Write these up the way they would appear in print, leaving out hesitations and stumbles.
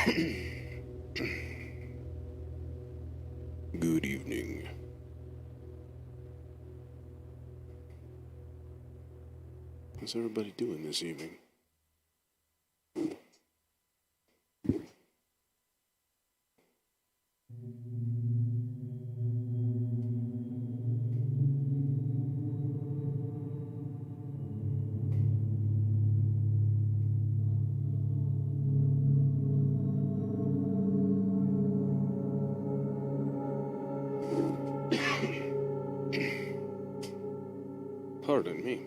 Good evening. How's everybody doing this evening? Pardon me.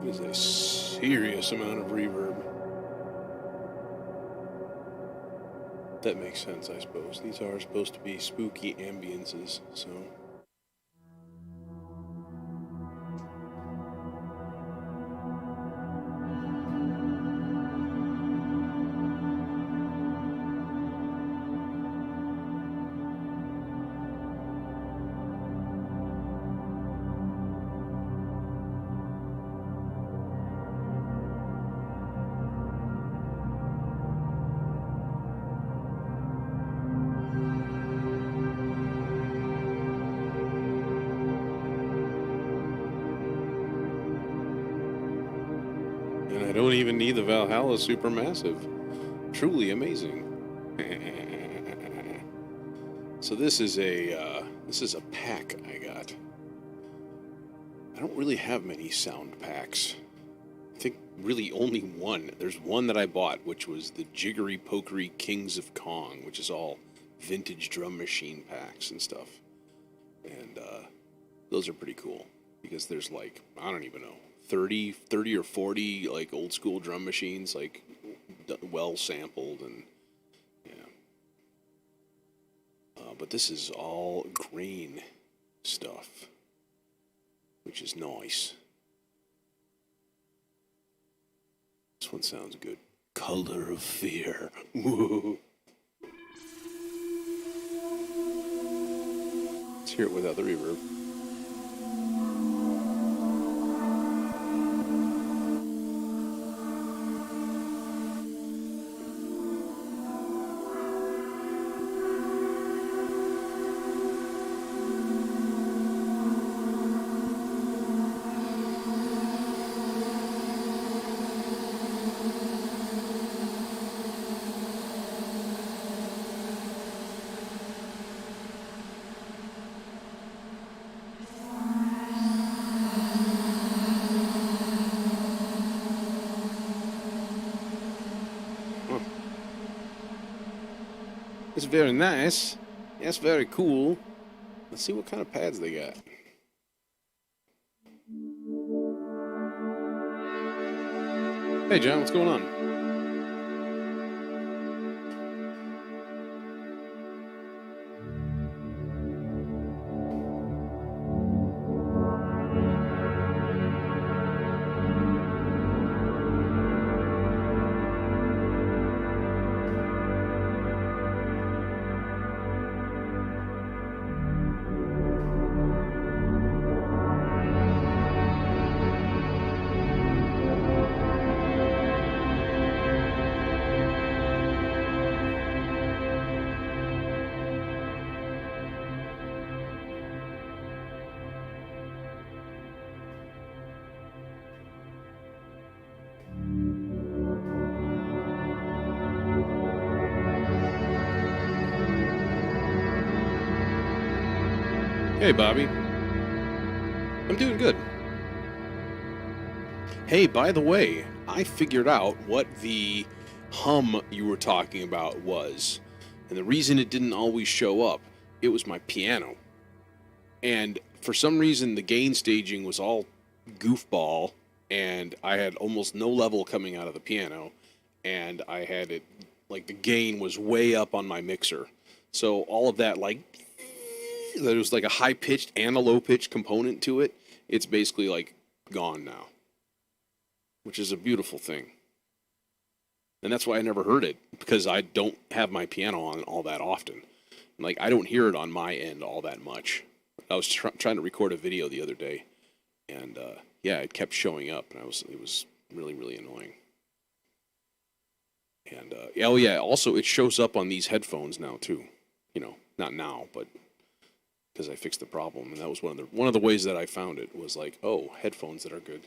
That is a serious amount of reverb. That makes sense, I suppose. These are supposed to be spooky ambiences, so... And I don't even need the Valhalla Supermassive. Truly amazing. So this is a pack I got. I don't really have many sound packs. I think really only one. There's one that I bought, which was the Jiggery Pokery Kings of Kong, which is all vintage drum machine packs and stuff. And those are pretty cool because there's like, I don't even know, 30 or 40 like old school drum machines, like well sampled, and yeah. But this is all grain stuff, which is nice. This one sounds good. Color of Fear. Woo. Let's hear it without the reverb. It's very nice. That's very cool. Let's see what kind of pads they got. Hey, John, what's going on? Hey, Bobby. I'm doing good. Hey, by the way, I figured out what the hum you were talking about was. And the reason it didn't always show up, it was my piano. And for some reason, the gain staging was all goofball, and I had almost no level coming out of the piano. And I had it, like, the gain was way up on my mixer. So all of that, like, there was like a high-pitched and a low-pitched component to it. It's basically, like, gone now, which is a beautiful thing. And that's why I never heard it, because I don't have my piano on all that often. Like, I don't hear it on my end all that much. I was trying to record a video the other day, and yeah, it kept showing up, and it was really, really annoying. And oh yeah, also it shows up on these headphones now too. You know, not now, but because I fixed the problem, and that was one of the ways that I found it was like, oh, headphones that are good.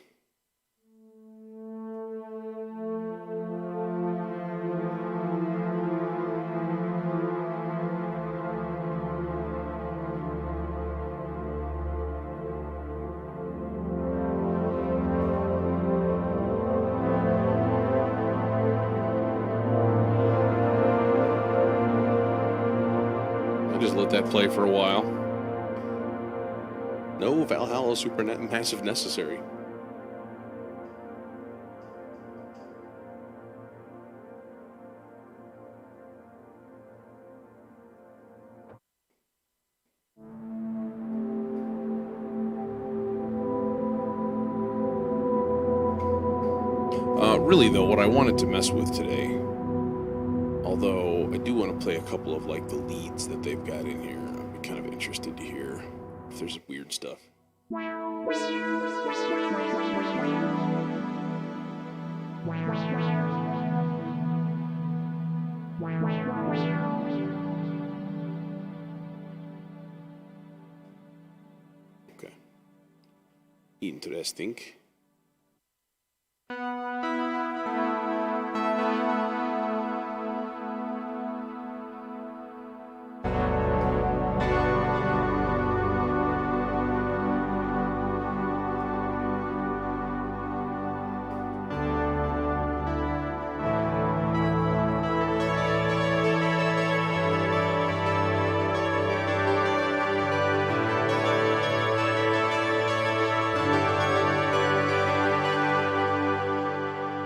I just let that play for a while. No Valhalla Supermassive necessary. Really though, what I wanted to mess with today, although I do want to play a couple of like the leads that they've got in here, I'd be kind of interested to hear if there's weird stuff. Okay. Interesting.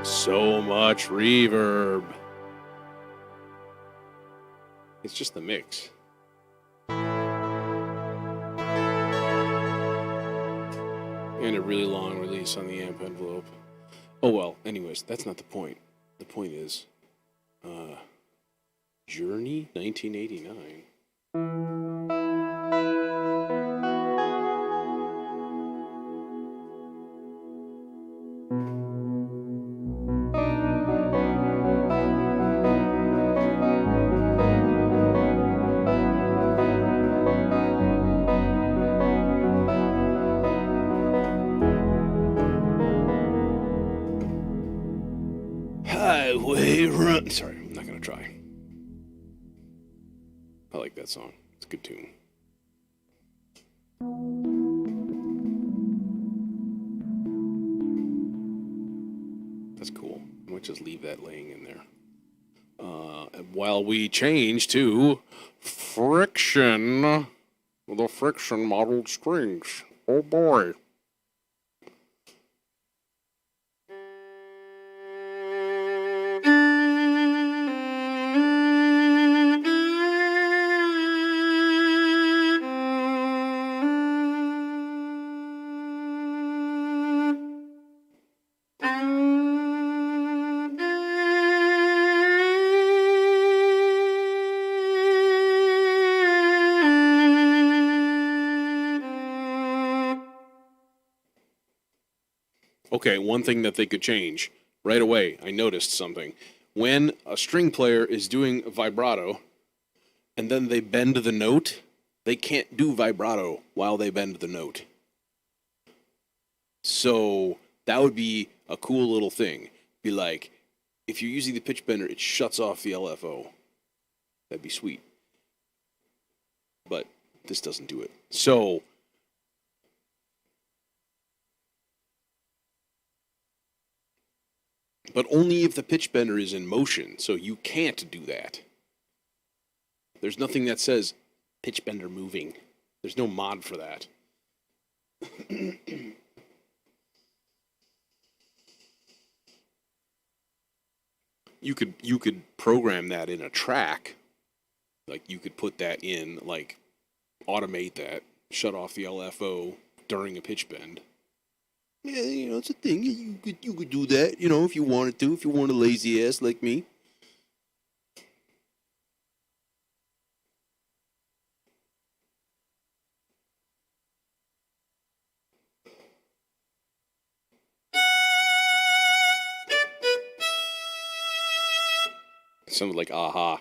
So much reverb. It's just the mix. And a really long release on the amp envelope. Oh well, anyways, that's not the point. The point is, Journey 1989. Highway Run. Sorry, I'm not gonna try. I like that song. It's a good tune. That's cool. I might just leave that laying in there. While we change to Friktion, the Friktion modeled strings. Oh boy. Okay, one thing that they could change right away. I noticed something. When a string player is doing vibrato and then they bend the note, they can't do vibrato while they bend the note. So that would be a cool little thing. Be like, if you're using the pitch bender, it shuts off the LFO. That'd be sweet. But this doesn't do it. So but only if the pitch bender is in motion, so you can't do that. There's nothing that says pitch bender moving. There's no mod for that. You could program that in a track. Like you could put that in, like automate that, shut off the LFO during a pitch bend. Yeah, it's a thing. You could do that, if you wanted to, if you weren't a lazy ass like me. It sounded like aha.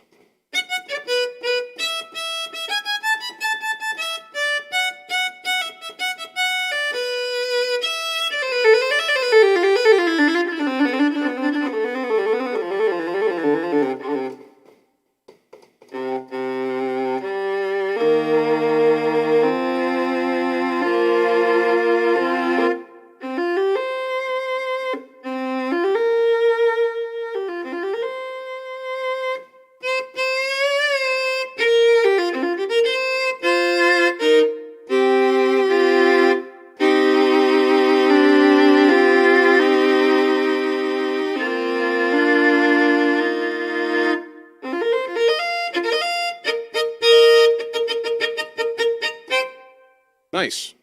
Nice.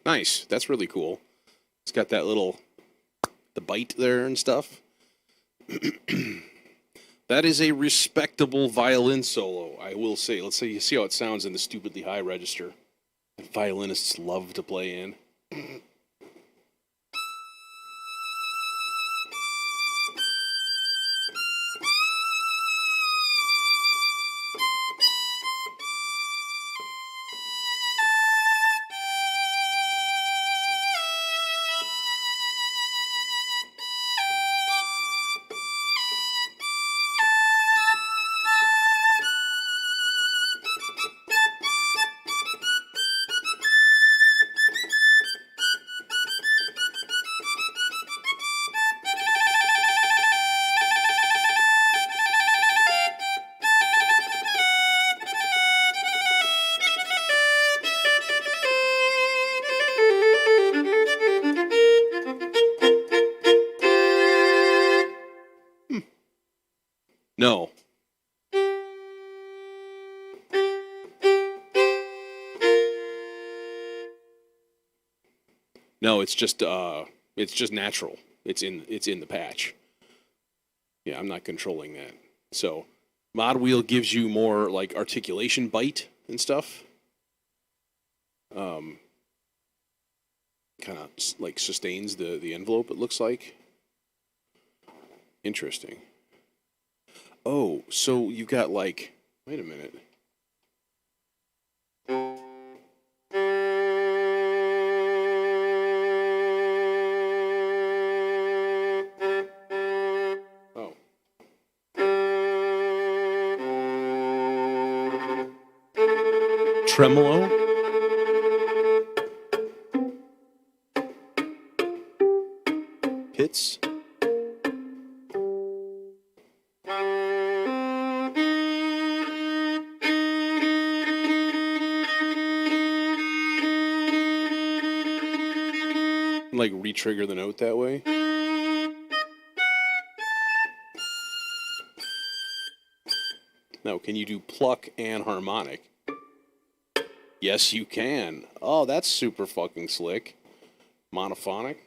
Nice. That's really cool. It's got that the bite there and stuff. That is a respectable violin solo, I will say. Let's say you see how it sounds in the stupidly high register that violinists love to play in. No. No, it's just natural. It's in the patch. Yeah, I'm not controlling that. So, mod wheel gives you more like articulation bite and stuff. Kind of like sustains the envelope, it looks like. Interesting. Oh, so you've got like, wait a minute. Oh. Tremolo? Hits? like re-trigger the note that way. Now, can you do pluck and harmonic? Yes, you can. Oh, that's super fucking slick. Monophonic.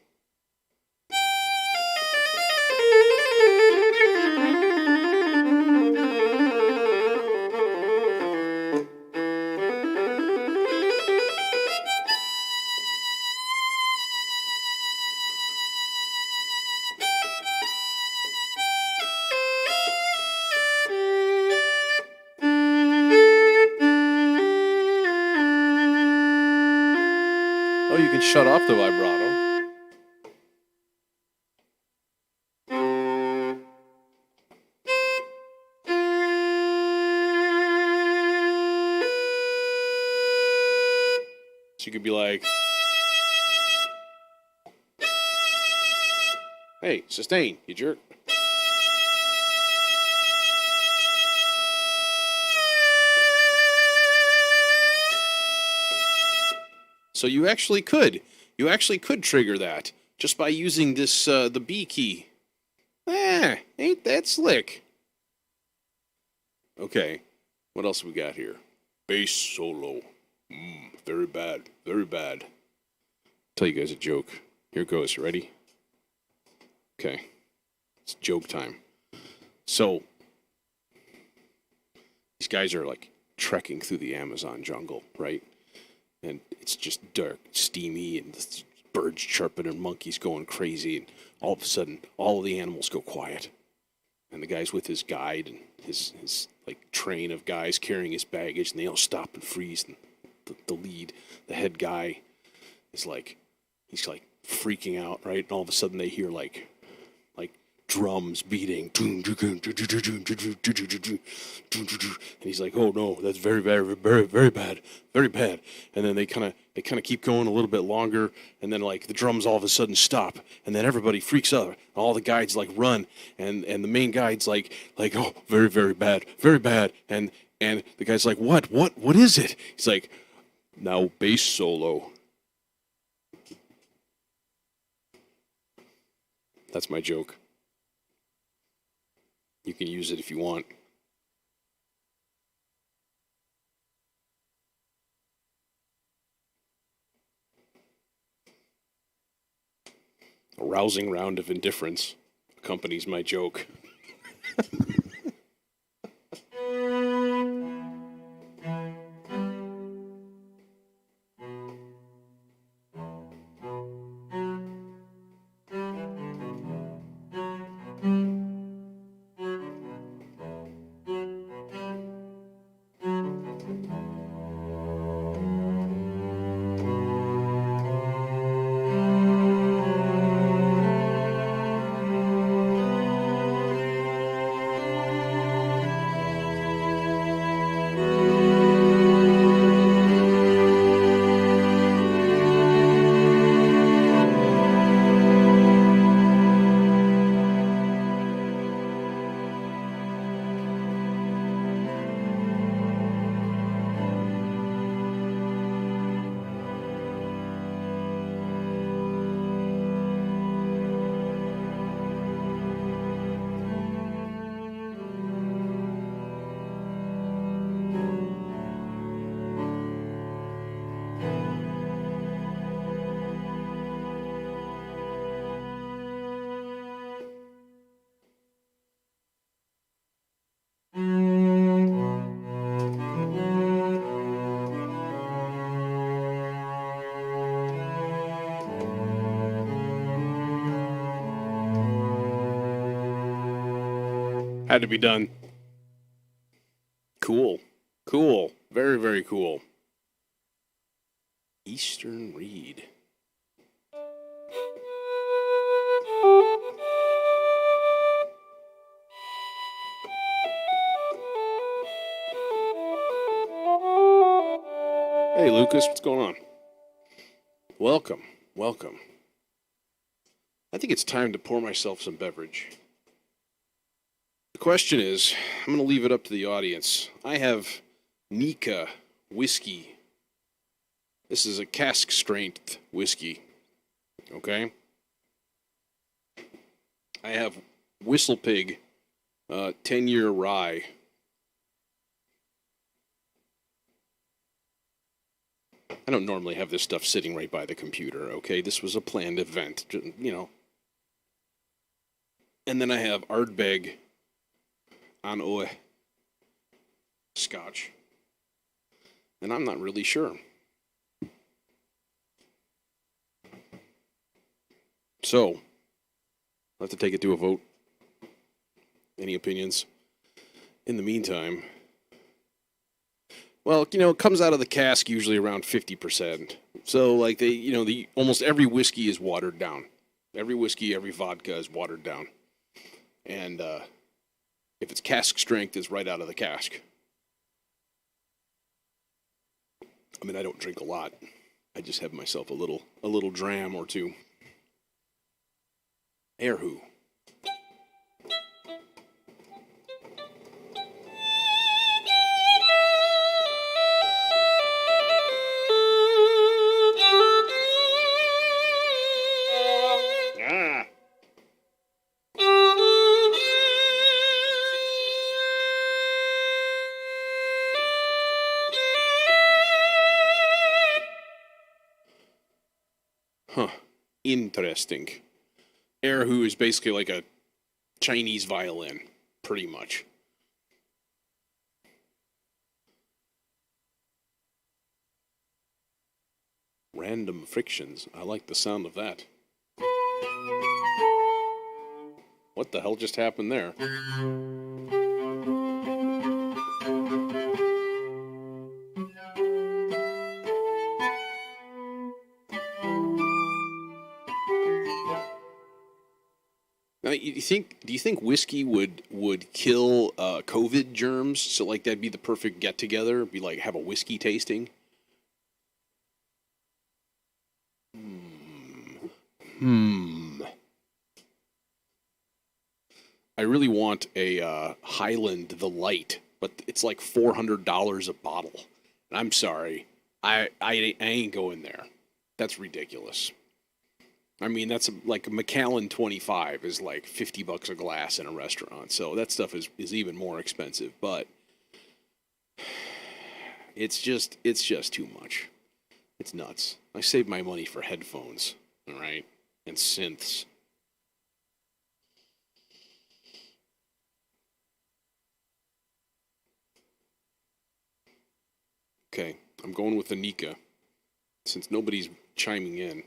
Oh, you can shut off the vibrato. So you could be like, hey, sustain, you jerk. So you actually could trigger that just by using this, the B key. Ain't that slick? Okay, what else we got here? Bass solo. Very bad, very bad. Tell you guys a joke. Here goes, ready? Okay, it's joke time. So, these guys are like trekking through the Amazon jungle, right? And it's just dark, steamy, and the birds chirping and monkeys going crazy. And all of a sudden, all of the animals go quiet. And the guy's with his guide and his like train of guys carrying his baggage, and they all stop and freeze. And the lead, the head guy, is like, he's like freaking out, right? And all of a sudden, they hear like drums beating, and he's like, "Oh no, that's very, very, very, very bad, very bad." And then they kind of keep going a little bit longer, and then like the drums all of a sudden stop, and then everybody freaks out. All the guides like run, and the main guide's like, "Oh, very, very bad, very bad," and the guy's like, "What is it?" He's like, "Now bass solo." That's my joke. You can use it if you want. A rousing round of indifference accompanies my joke. Had to be done. Cool. Very, very cool. Eastern Reed. Hey, Lucas, what's going on? Welcome. I think it's time to pour myself some beverage. The question is, I'm going to leave it up to the audience. I have Nika whiskey. This is a cask strength whiskey. Okay. I have Whistle Pig 10-year rye. I don't normally have this stuff sitting right by the computer, okay? This was a planned event, you know. And then I have Ardbeg on Oe Scotch. And I'm not really sure. So, I'll have to take it to a vote. Any opinions? In the meantime, well, you know, it comes out of the cask usually around 50%. So, like, almost every whiskey is watered down. Every whiskey, every vodka is watered down. And if it's cask strength, it's right out of the cask. I mean, I don't drink a lot. I just have myself a little dram or two. Erhu. Huh. Interesting. Erhu is basically like a Chinese violin, pretty much. Random frictions. I like the sound of that. What the hell just happened there? Now, do you think whiskey would kill COVID germs? So like that'd be the perfect get together. Be like have a whiskey tasting. I really want a Highland the Light, but it's like $400 a bottle. And I'm sorry, I ain't going there. That's ridiculous. I mean, that's like a Macallan 25 is like $50 a glass in a restaurant. So that stuff is even more expensive, but it's just too much. It's nuts. I save my money for headphones, all right, and synths. Okay, I'm going with the Nika since nobody's chiming in.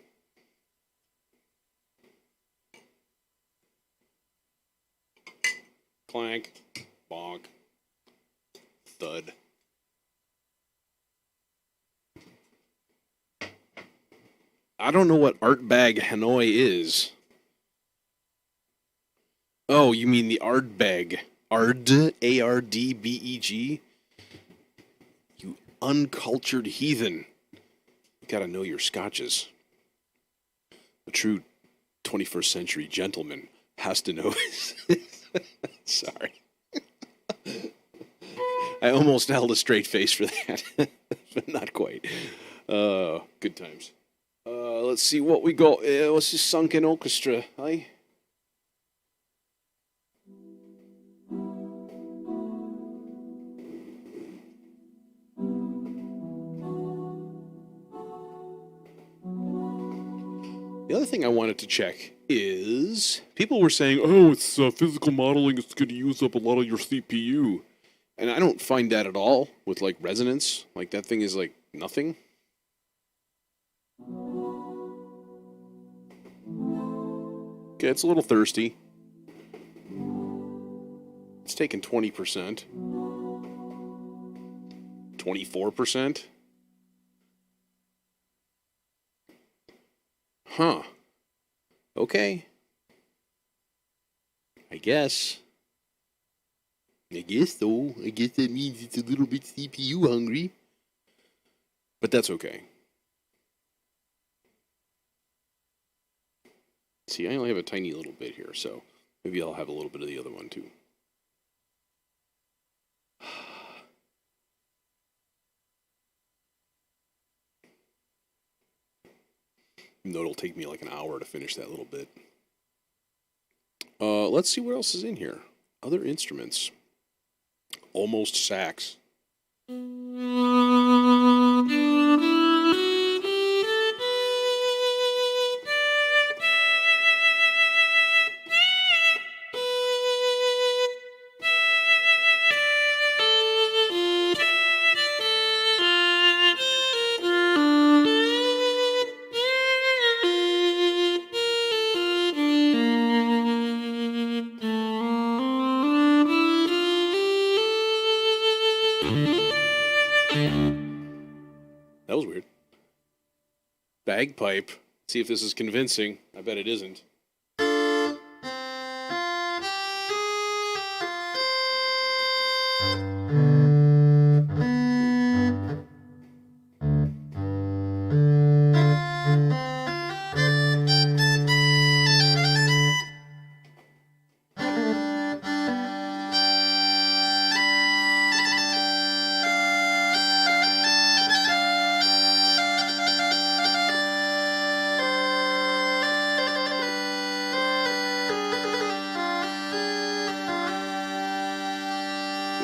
Clank, bonk, thud. I don't know what Artbag Hanoi is. Oh, you mean the Ardbeg. Ard, Ardbeg? You uncultured heathen. You gotta know your scotches. A true 21st century gentleman has to know. Sorry. I almost held a straight face for that, but not quite. Good times. Let's see what we got. What's this sunken orchestra, eh? The other thing I wanted to check is people were saying, "Oh, it's physical modeling. It's going to use up a lot of your CPU," and I don't find that at all with like resonance. Like that thing is like nothing. Okay, it's a little thirsty. It's taking 20%, 24%. Huh. Okay. I guess. I guess so. I guess that means it's a little bit CPU hungry. But that's okay. See, I only have a tiny little bit here, so maybe I'll have a little bit of the other one too. though it'll take me like an hour to finish that little bit. Let's see what else is in here. Other instruments. Almost sax. That was weird. Bagpipe. See if this is convincing. I bet it isn't.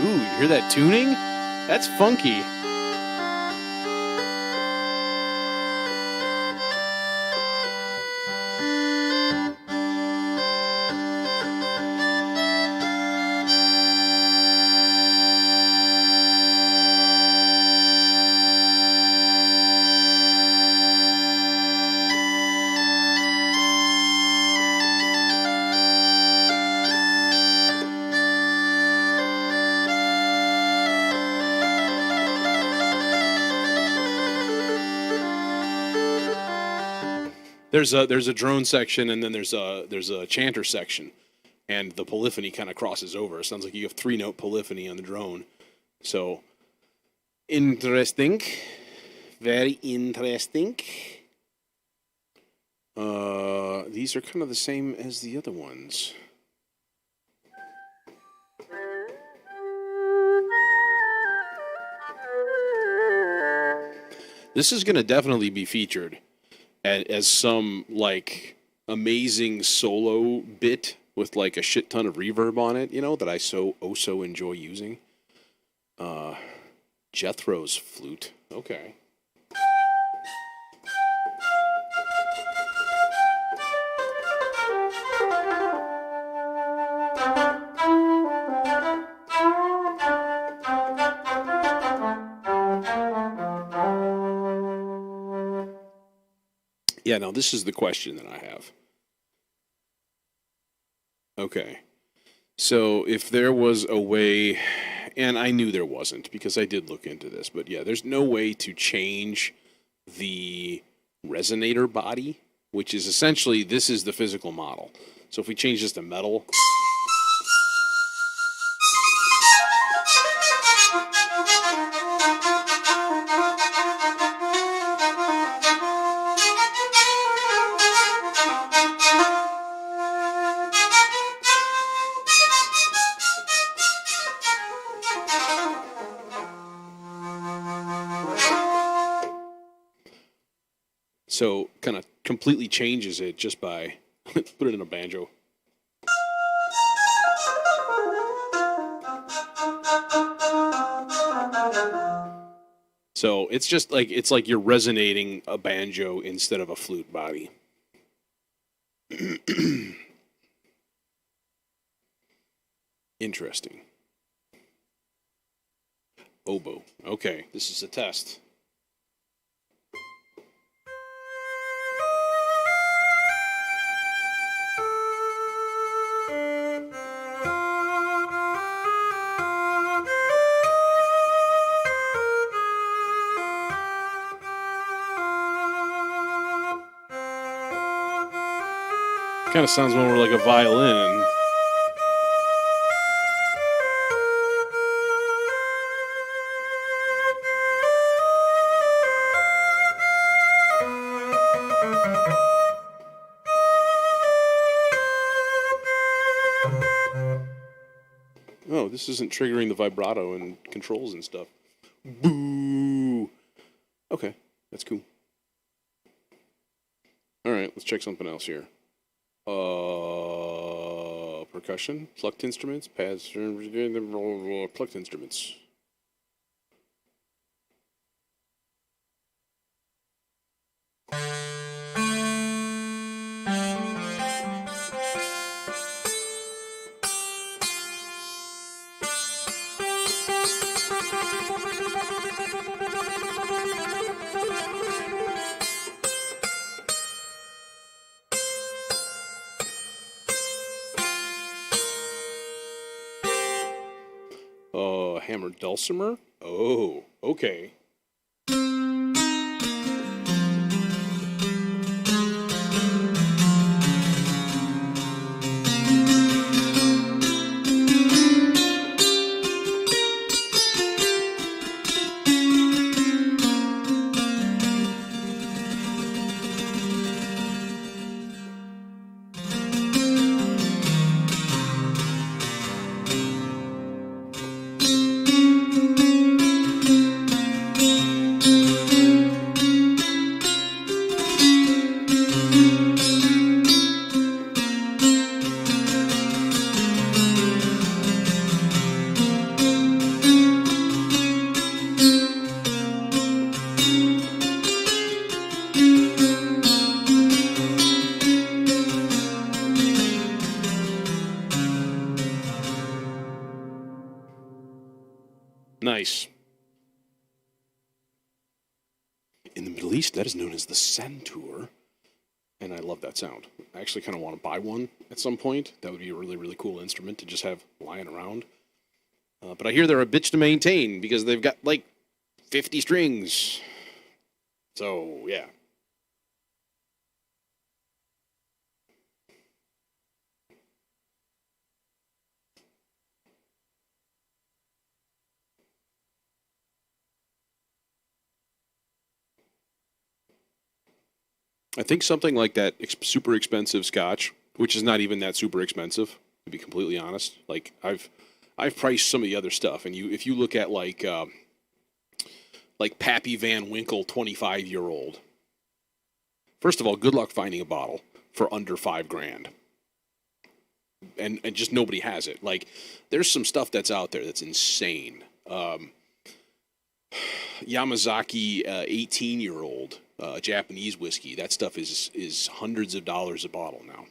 Ooh, you hear that tuning? That's funky. There's a drone section, and then there's a chanter section, and the polyphony kind of crosses over. It sounds like you have 3-note polyphony on the drone. So interesting, very interesting. These are kind of the same as the other ones. This is going to definitely be featured as some, like, amazing solo bit with, like, a shit ton of reverb on it, you know, that I so enjoy using. Jethro's flute. Okay. Yeah, now this is the question that I have. Okay. So if there was a way, and I knew there wasn't because I did look into this, but yeah, there's no way to change the resonator body, which is essentially, this is the physical model. So if we change this to metal. So kind of completely changes it just by put it in a banjo. So it's just like, it's like you're resonating a banjo instead of a flute body. Interesting. Oboe. Okay, this is a test. Kind of sounds more like a violin. Oh, this isn't triggering the vibrato and controls and stuff. Boo! Okay, that's cool. All let's check something else here. Percussion, plucked instruments, pads, plucked instruments. Hammered dulcimer? Oh, okay. Nice. In the Middle East, that is known as the santur, and I love that sound. I actually kind of want to buy one at some point. That would be a really, really cool instrument to just have lying around. But I hear they're a bitch to maintain because they've got like 50 strings. So, yeah. I think something like that super expensive scotch, which is not even that super expensive, to be completely honest. Like I've priced some of the other stuff, and if you look at like Pappy Van Winkle 25-year-old. First of all, good luck finding a bottle for under $5,000. And just nobody has it. Like there's some stuff that's out there that's insane. Yamazaki 18-year-old Japanese whiskey. That stuff is hundreds of dollars a bottle now.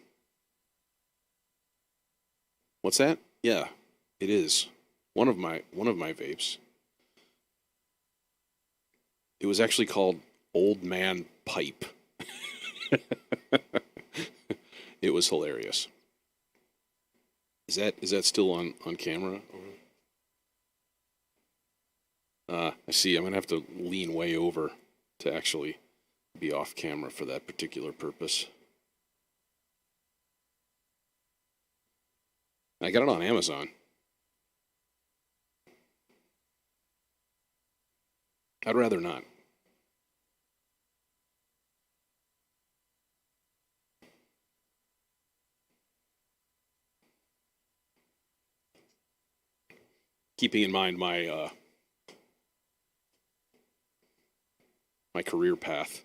What's that? Yeah, it is. One of my vapes. It was actually called Old Man Pipe. It was hilarious. Is that still on camera? I see. I'm gonna have to lean way over to actually be off camera for that particular purpose. I got it on Amazon. I'd rather not. Keeping in mind my my career path.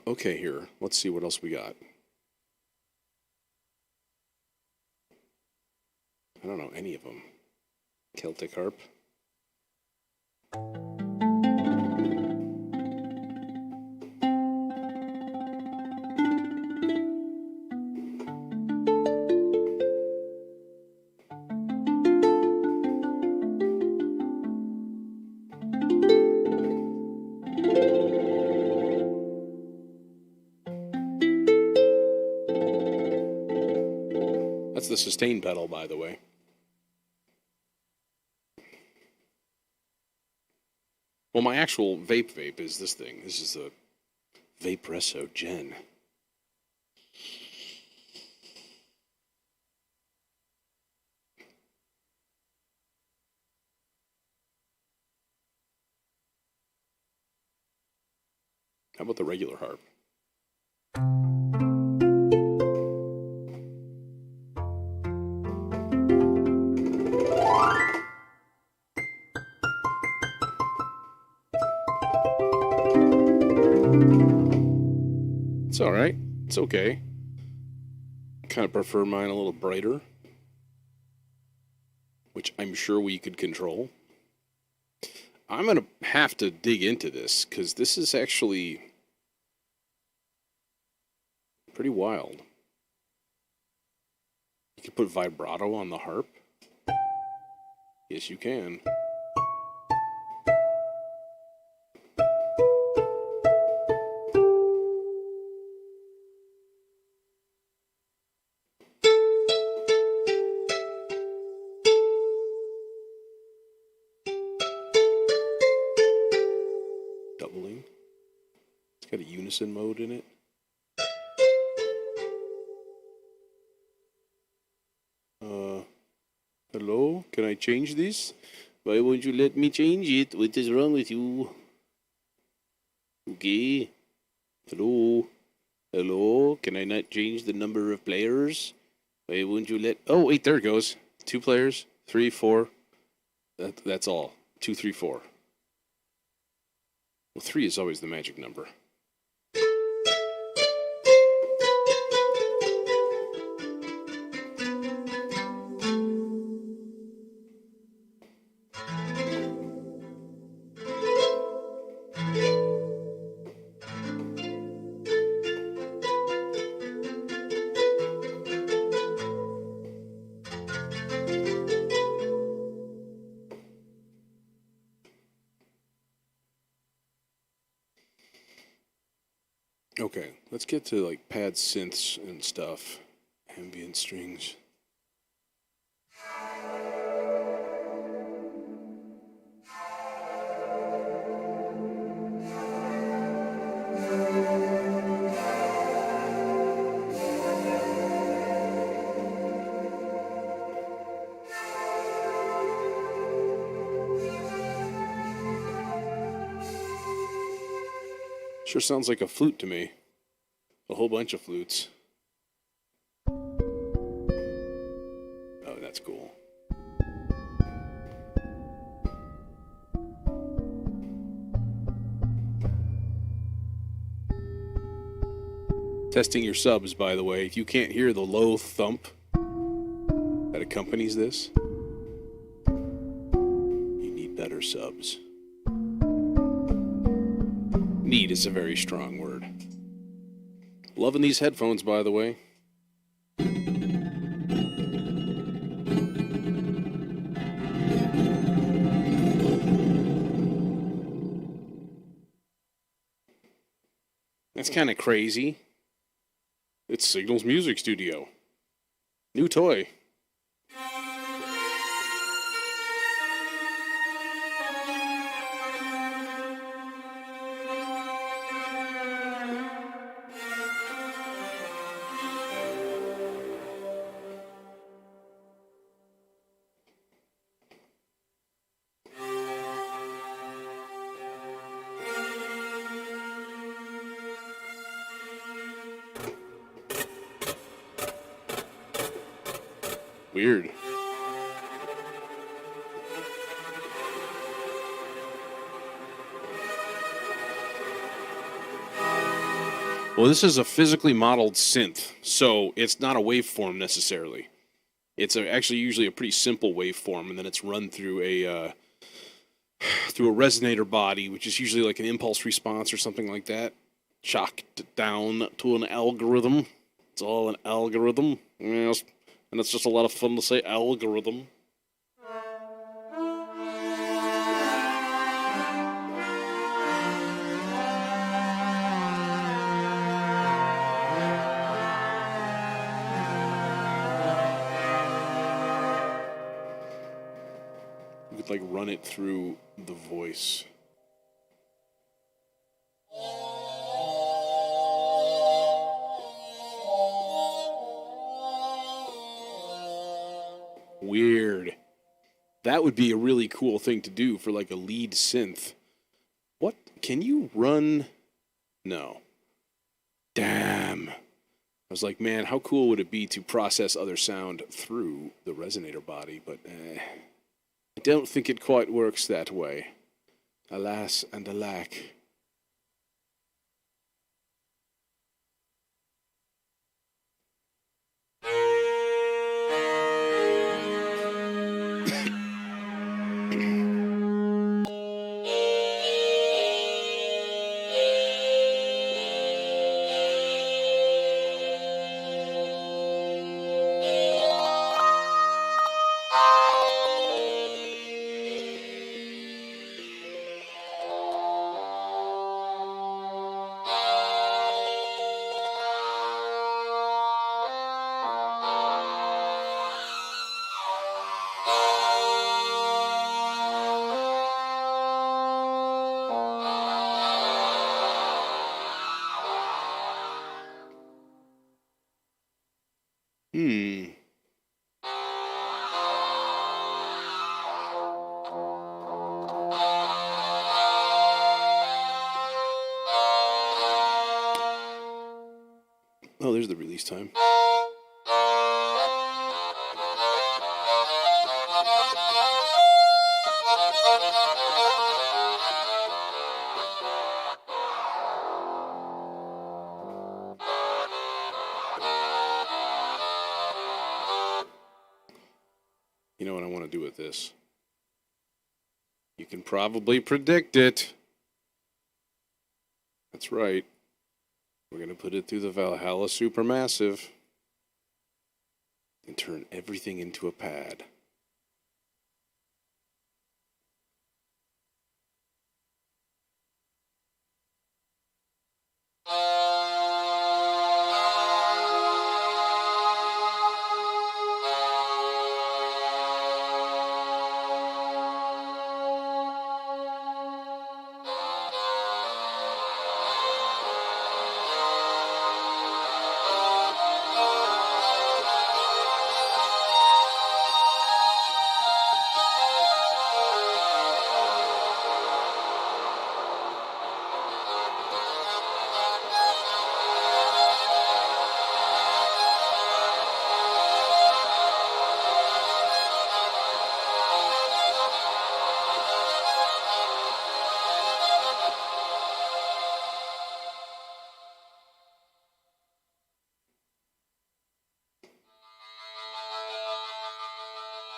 Okay, here. Let's see what else we got. I don't know any of them. Celtic harp. That's the sustain pedal, by the way. Well, my actual vape is this thing. This is the Vapresso Gen. How about the regular harp? It's all right. It's okay. I kind of prefer mine a little brighter, which I'm sure we could control. I'm going to have to dig into this because this is actually pretty wild. You can put vibrato on the harp. Yes, you can. Doubling. It's got a unison mode in it. Hello? Can I change this? Why won't you let me change it? What is wrong with you? Okay. Hello? Hello? Can I not change the number of players? Why won't you let... Oh, wait, there it goes. 2 players. 3, 4. That's all. 2, 3, 4. Well, 3 is always the magic number. Okay, let's get to like pad synths and stuff. Ambient strings. Sure sounds like a flute to me. A whole bunch of flutes. Oh, that's cool. Testing your subs, by the way. If you can't hear the low thump that accompanies this, you need better subs. Need is a very strong word. Loving these headphones, by the way. That's kind of crazy. It's Signal's Music Studio. New toy. Weird. Well, this is a physically modeled synth, so it's not a waveform necessarily. It's actually usually a pretty simple waveform, and then it's run through a resonator body, which is usually like an impulse response or something like that, chocked down to an algorithm. It's all an algorithm. Yes. And it's just a lot of fun to say algorithm. You could like run it through the voice. Weird. That would be a really cool thing to do for like a lead synth. What? Can you run No. Damn. I was like, man, how cool would it be to process other sound through the resonator body? But I don't think it quite works that way. Alas and alack. Hmm. Oh, there's the release time. You know what I want to do with this? You can probably predict it. That's right. We're going to put it through the Valhalla Supermassive and turn everything into a pad.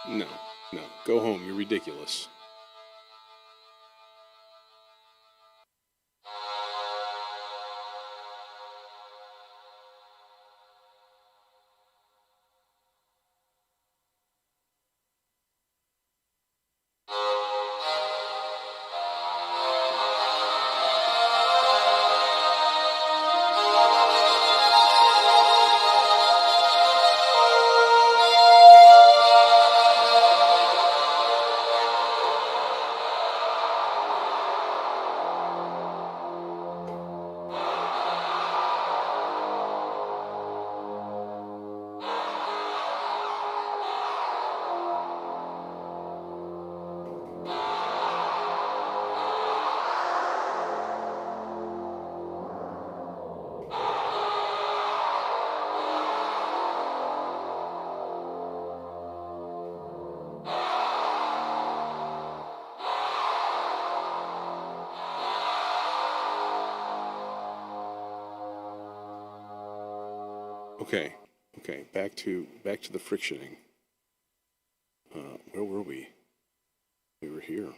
No, no. Go home. You're ridiculous. Okay, okay. Back to the frictioning. Where were we? We were here.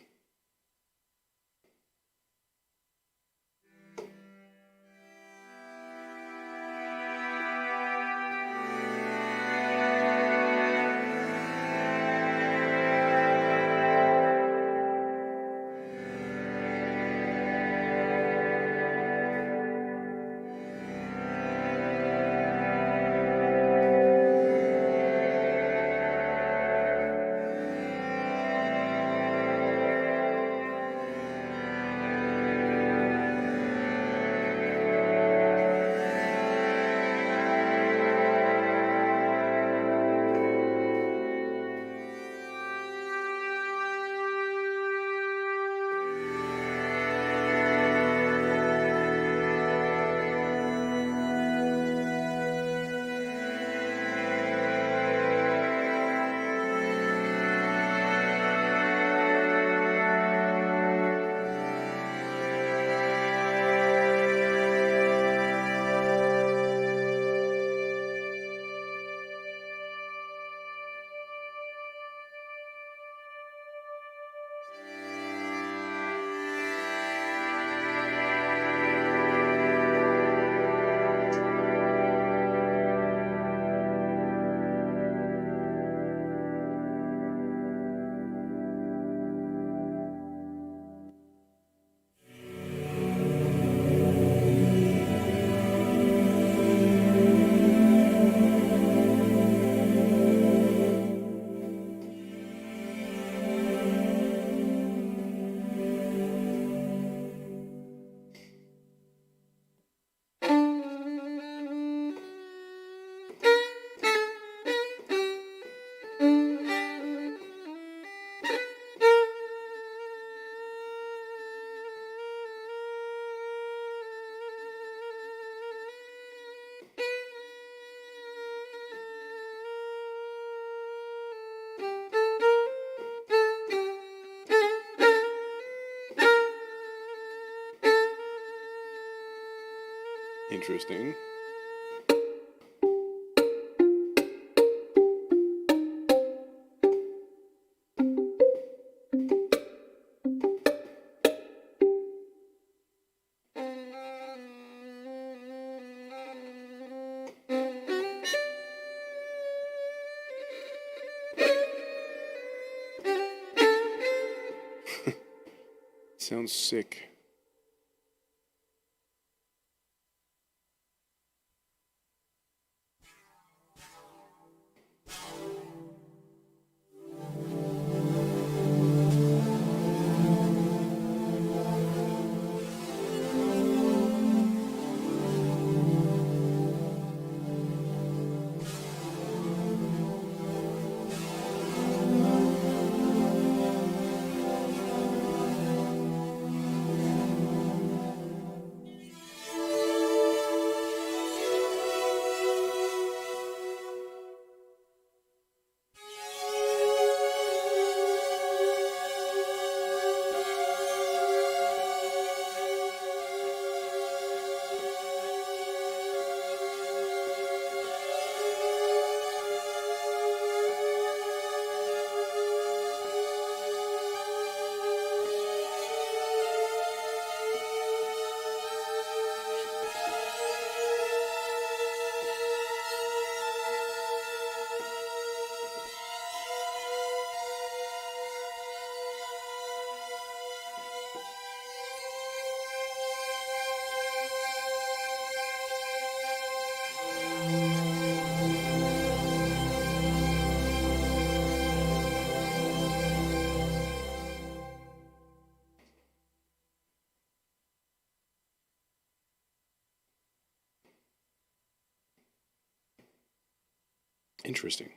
Interesting. Sounds sick. Interesting.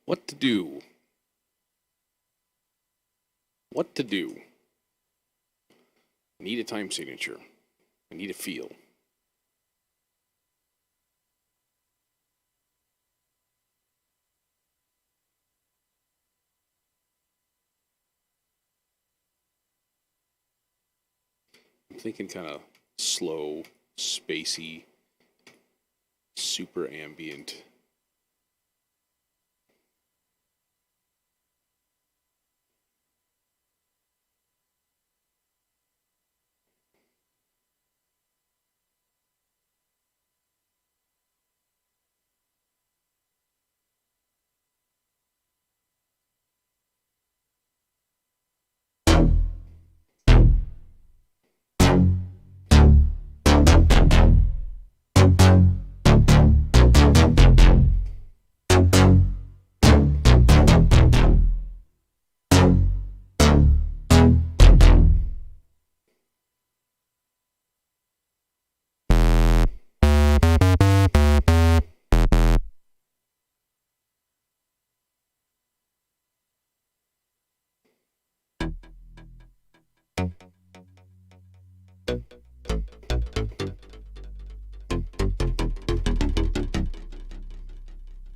What to do? What to do? I need a time signature. I need a feel. I'm thinking kind of slow, spacey, super ambient.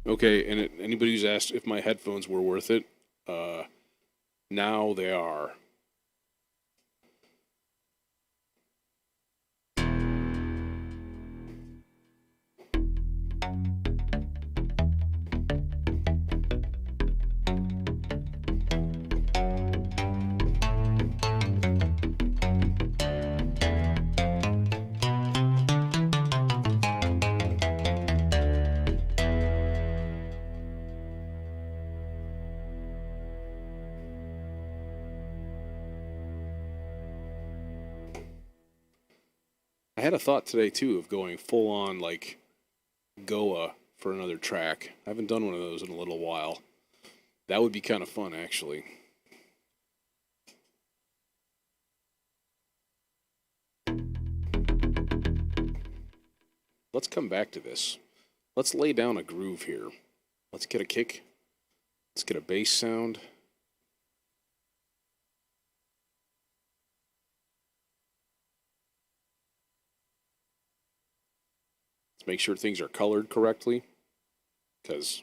Okay, and anybody who's asked if my headphones were worth it, now they are. I had a thought today too of going full on like Goa for another track. I haven't done one of those in a little while. That would be kind of fun, actually. Let's come back to this. Let's lay down a groove here. Let's get a kick. Let's get a bass sound. Let's make sure things are colored correctly, because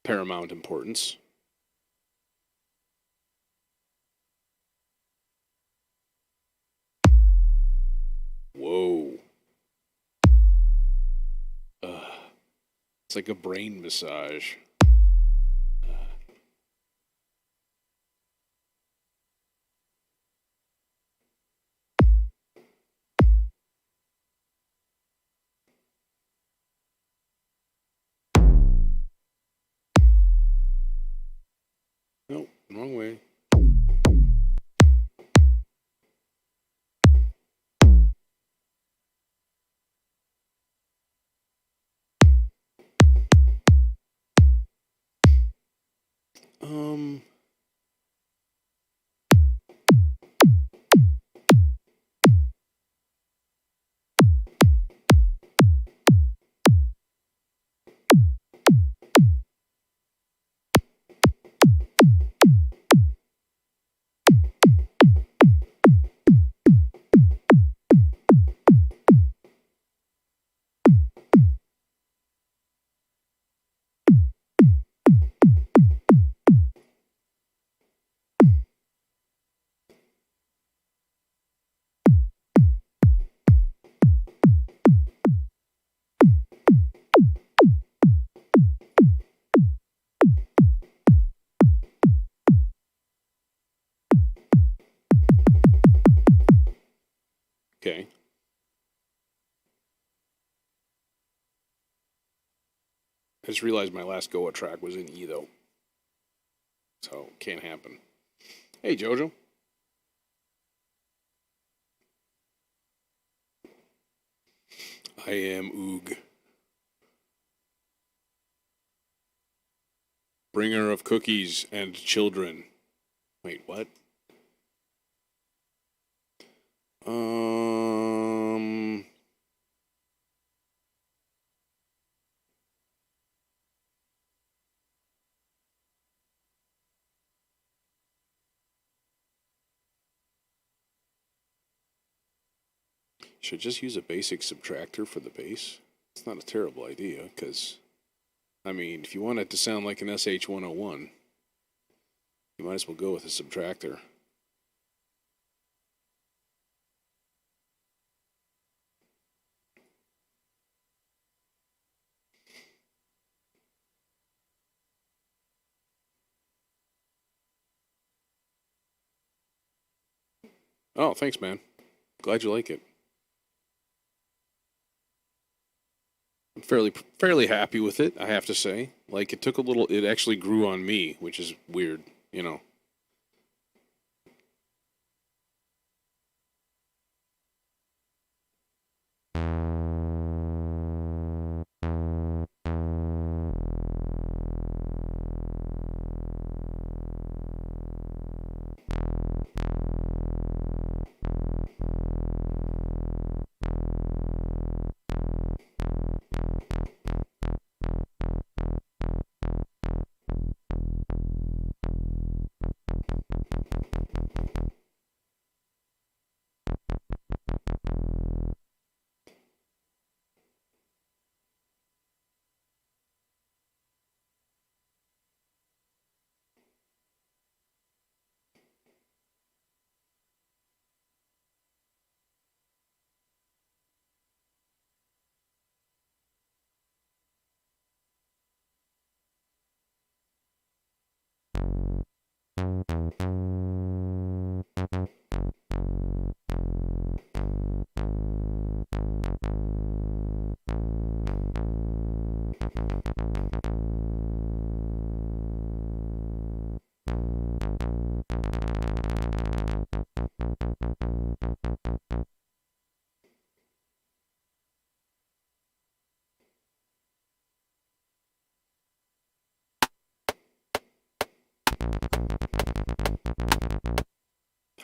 paramount importance. Whoa. It's like a brain massage. Nope, wrong way. Um, okay. I just realized my last Goa track was in E, though. So, can't happen. Hey, Jojo. I am Oog. Bringer of cookies and children. Wait, what? Should just use a basic subtractor for the bass. It's not a terrible idea, because, I mean, if you want it to sound like an SH-101, you might as well go with a subtractor. Oh, thanks, man. Glad you like it. I'm fairly happy with it, I have to say. Like, it took a little, it actually grew on me, which is weird, you know.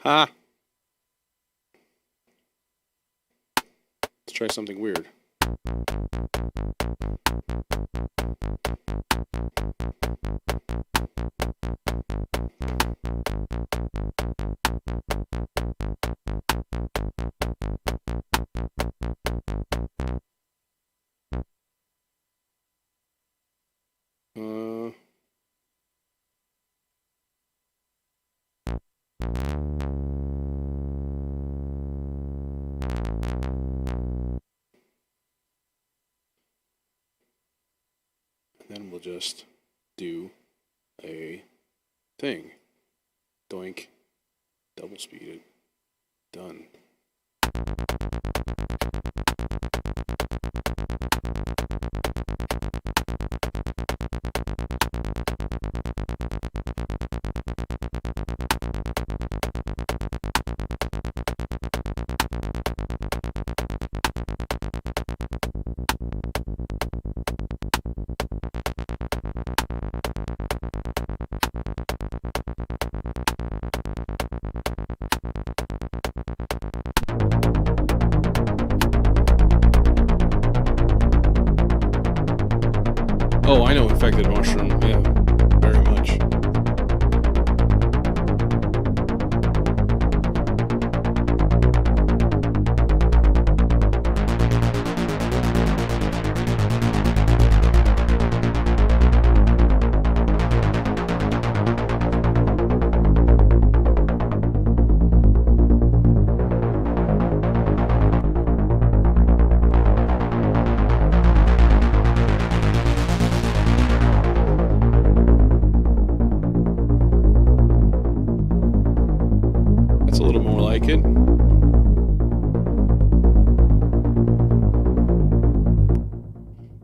Ha! Let's try something weird. Then we'll just do a thing. Doink. Double speeded. Done. Oh, I know infected mushroom. Yeah, very much. That's a little more like it.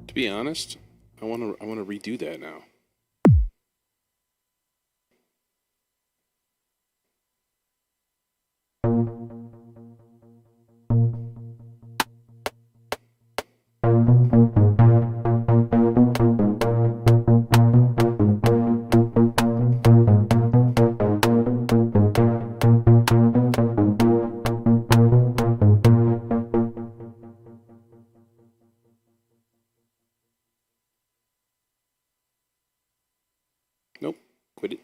To be honest, I want to redo that now. Nope, quit it.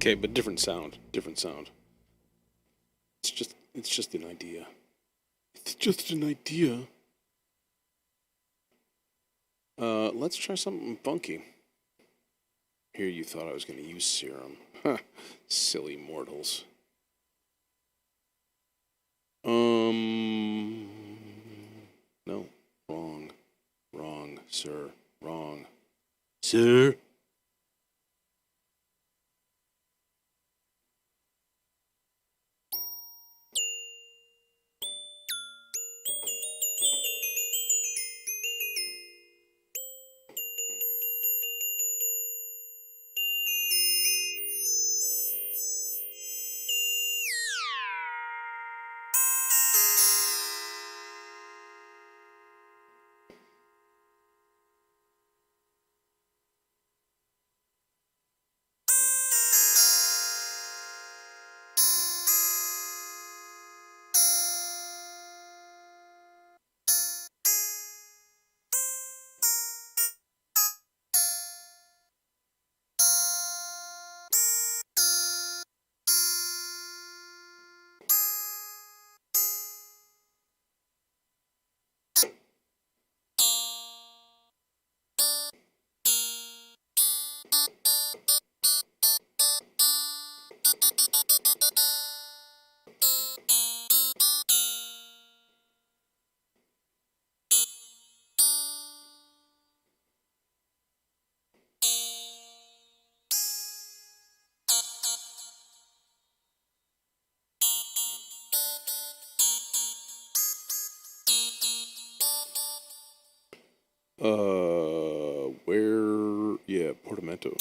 Okay, but different sound. Different sound. It's just an idea. It's just an idea. Let's try something funky. Here you thought I was going to use serum. Huh. Silly mortals. No. Wrong. Wrong, sir. Wrong. Sir? Where? Yeah, Portamento.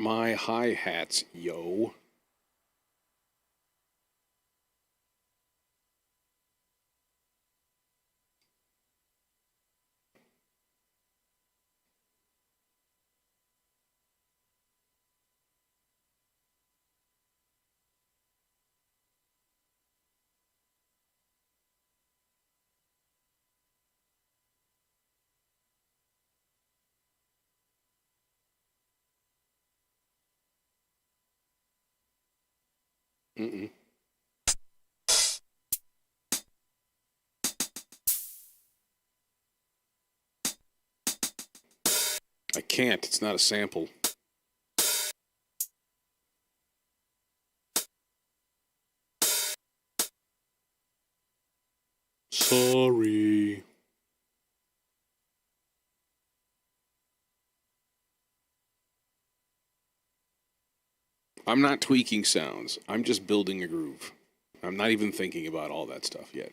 my hi-hats, yo. Mm-mm. I can't. It's not a sample. Sorry. I'm not tweaking sounds. I'm just building a groove. I'm not even thinking about all that stuff yet.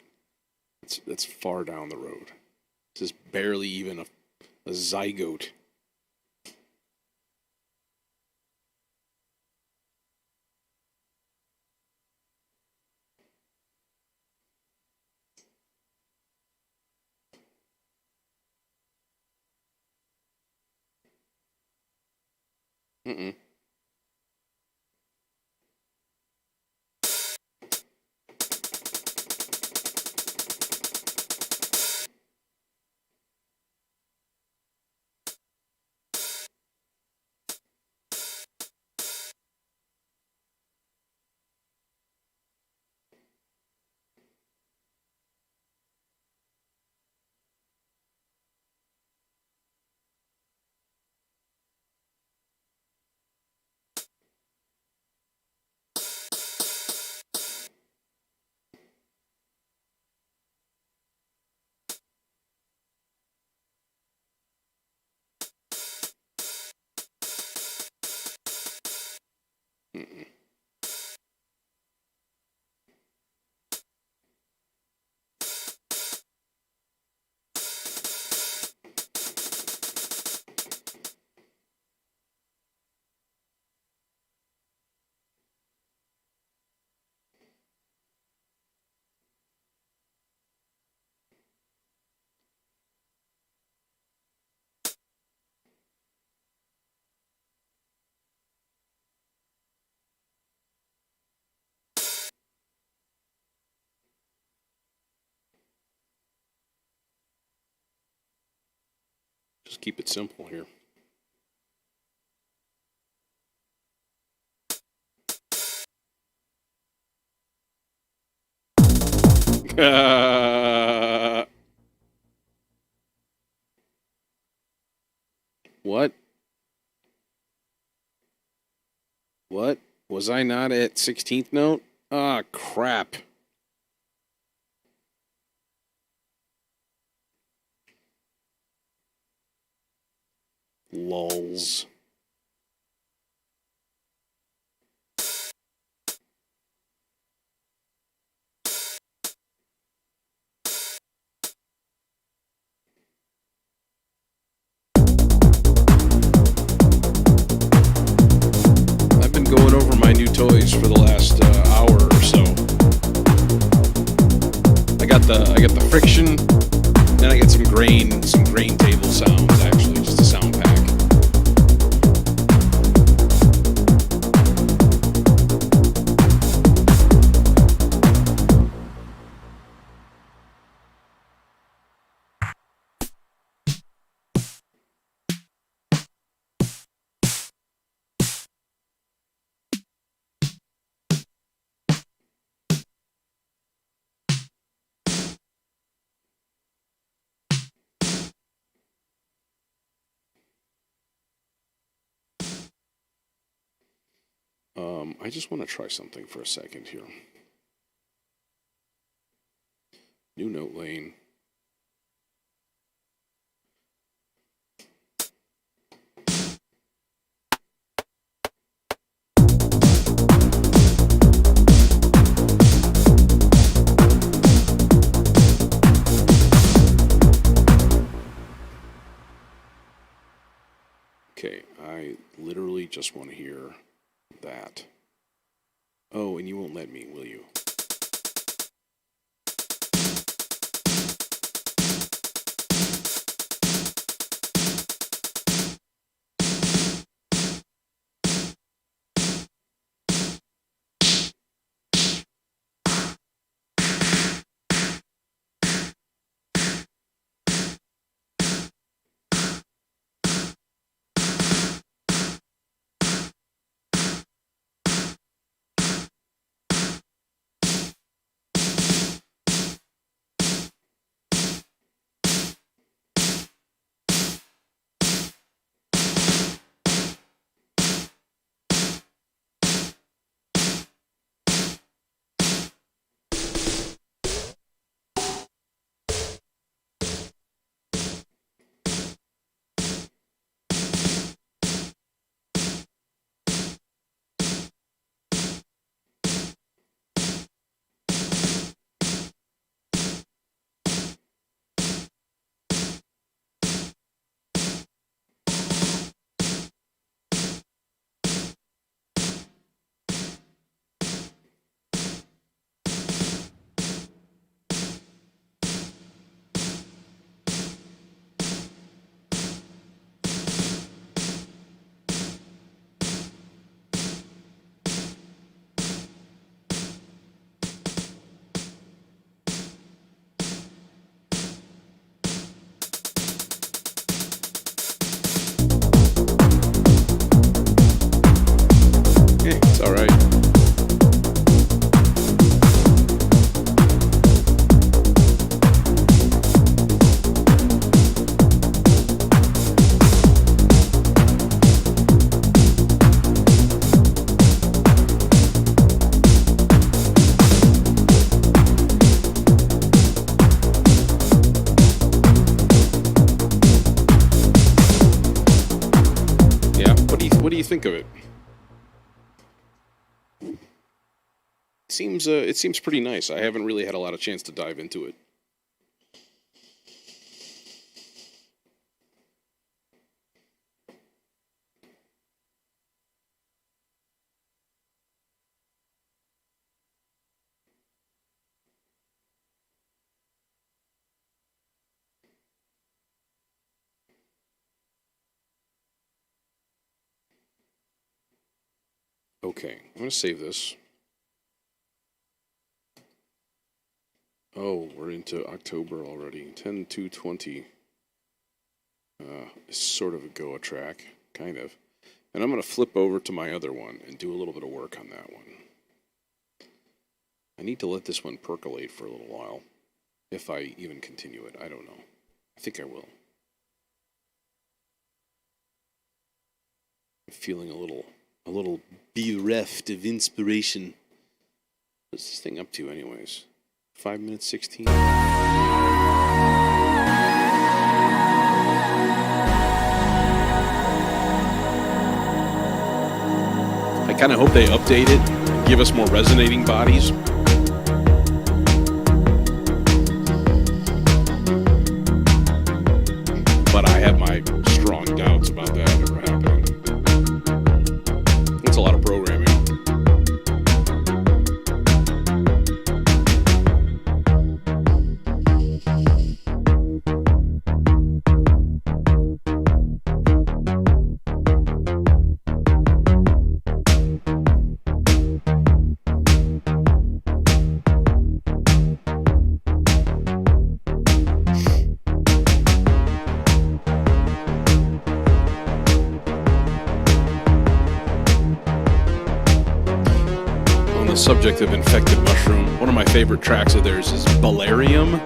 That's far down the road. This is barely even a zygote. Mm-mm. Mm-mm. Just keep it simple here. What? What? Was I not at 16th note? Ah, crap. Lulz. I've been going over my new toys for the last hour or so. I got the Friktion, then I got some grain table sounds, actually, just a sound pack. I just want to try something for a second here. New note lane. Okay, I literally really just want to hear that. Oh, and you won't let me, will you? It's all right. Yeah, what do you think of it? It seems pretty nice. I haven't really had a lot of chance to dive into it. Okay, I'm gonna save this. Oh, we're into October already. 10/2/20. It's sort of a Goa track, kind of. And I'm going to flip over to my other one and do a little bit of work on that one. I need to let this one percolate for a little while. If I even continue it, I don't know. I think I will. I'm feeling a little bereft of inspiration. What's this thing up to anyways? 5 minutes 16. I kind of hope they update it, give us more resonating bodies. But I have my strong doubts about that ever happening. It's a lot of programming. Subject of Infected Mushroom, one of my favorite tracks of theirs is Bellarium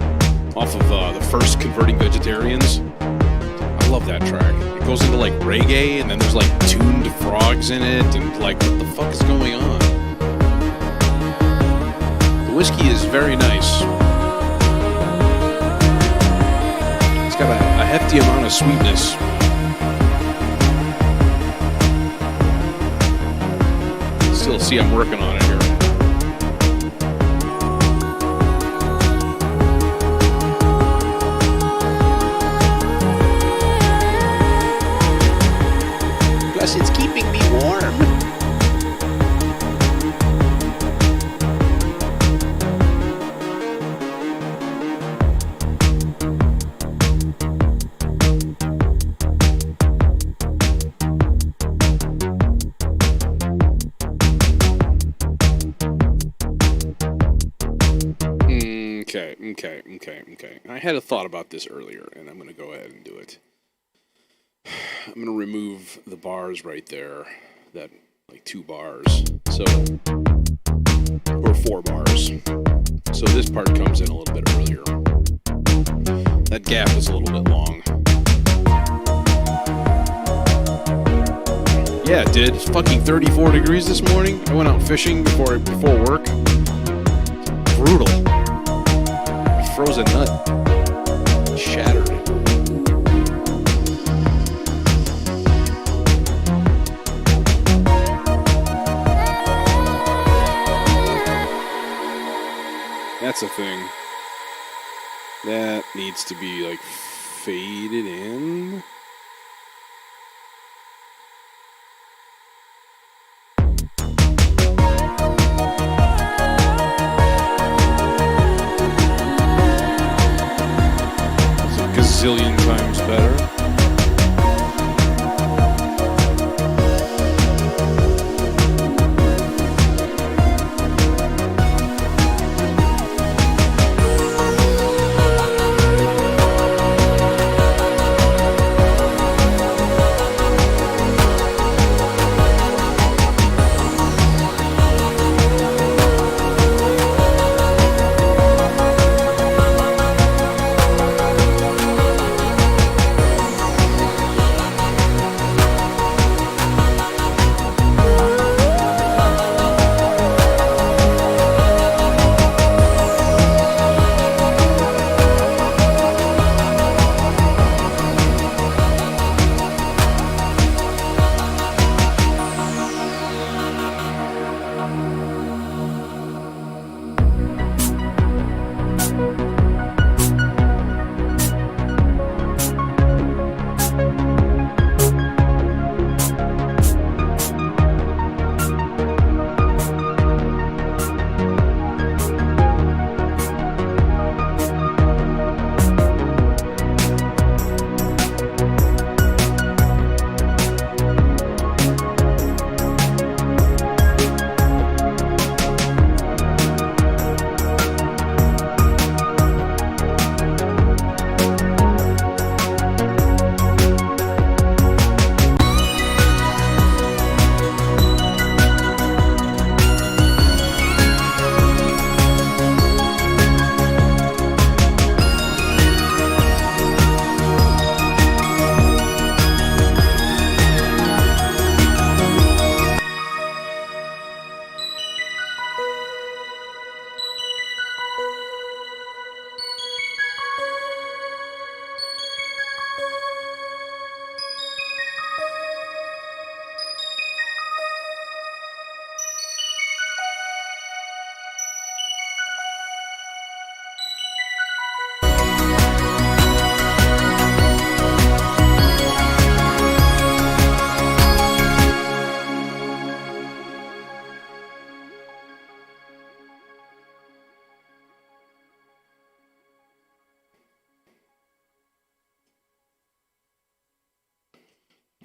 off of the first Converting Vegetarians. I love that track. It goes into like reggae and then there's like tuned frogs in it and like what the fuck is going on? The whiskey is very nice. It's got a hefty amount of sweetness. Still see I'm working on it here. It's keeping me warm. Okay. I had a thought about this earlier, and I'm going to go ahead and do it. I'm going to remove the bars right there, that, like, 2 bars, so, or 4 bars. So this part comes in a little bit earlier. That gap is a little bit long. Yeah, it did. It's fucking 34 degrees this morning. I went out fishing before work. Brutal. I froze a nut. Shattered. That's a thing. That needs to be, like, faded in. Zillion times better.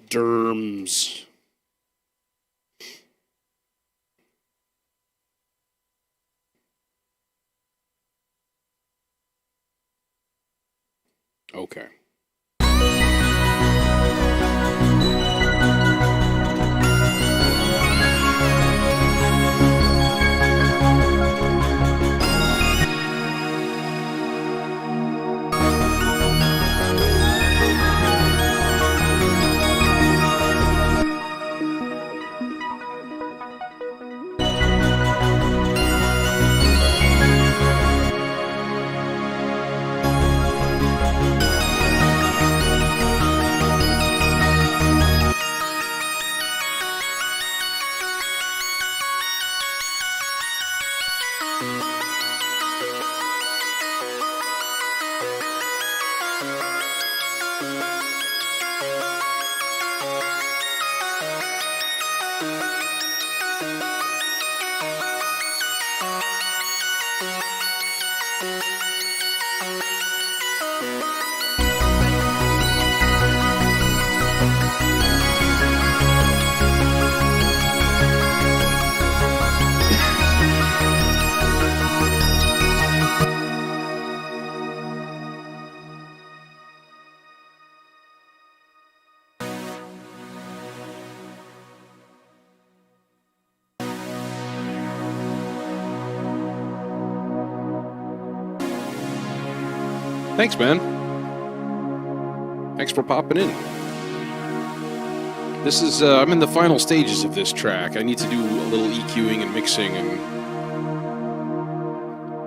Derms. Okay. Thanks, man. Thanks for popping in. This is, I'm in the final stages of this track. I need to do a little EQing and mixing and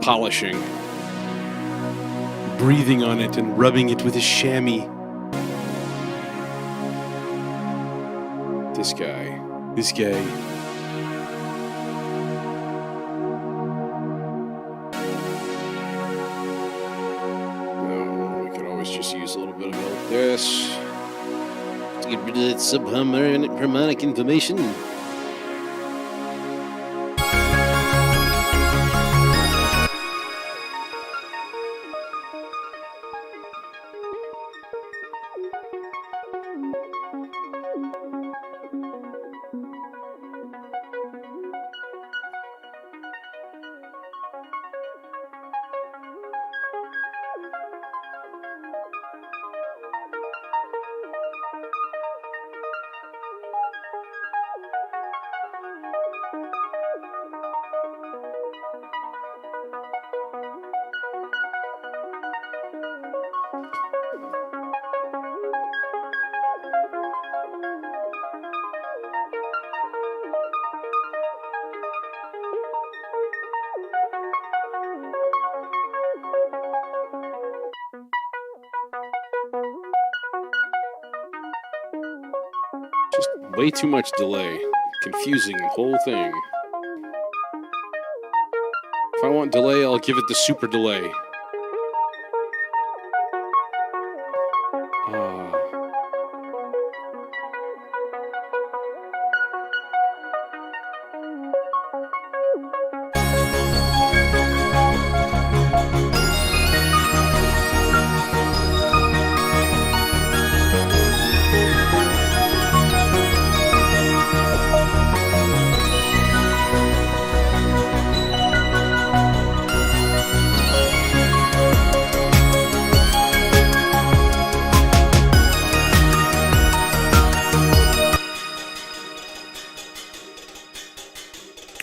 polishing. Breathing on it and rubbing it with a chamois. This guy. Oh, we could always just use a little bit of help. This. To get rid of that subharmonic information. Just way too much delay. Confusing the whole thing. If I want delay, I'll give it the super delay.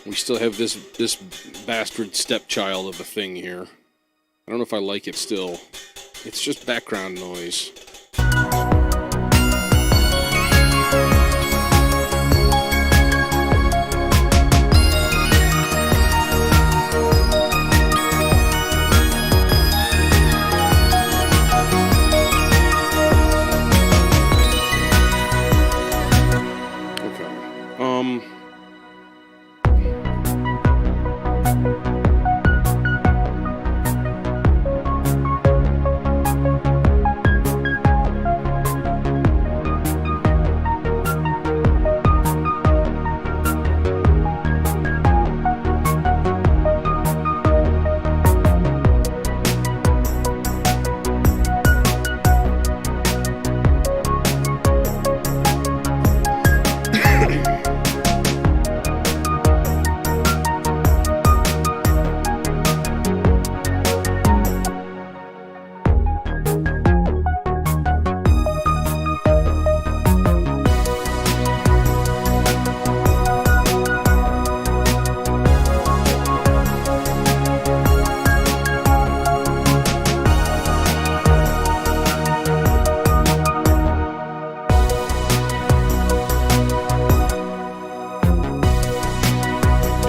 We still have this bastard stepchild of a thing here. I don't know if I like it still. It's just background noise.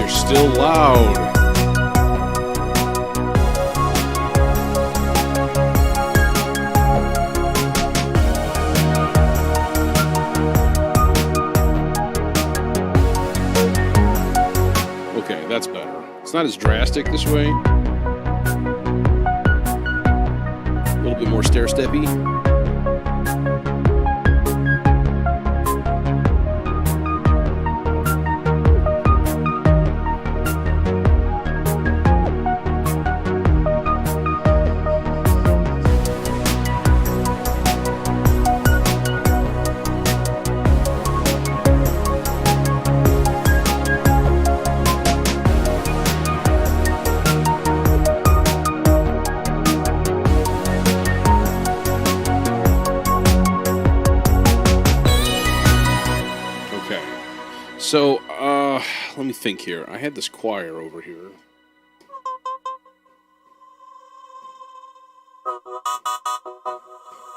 Still loud. Okay, that's better. It's not as drastic this way. A little bit more stair-steppy. So, let me think here. I had this choir over here.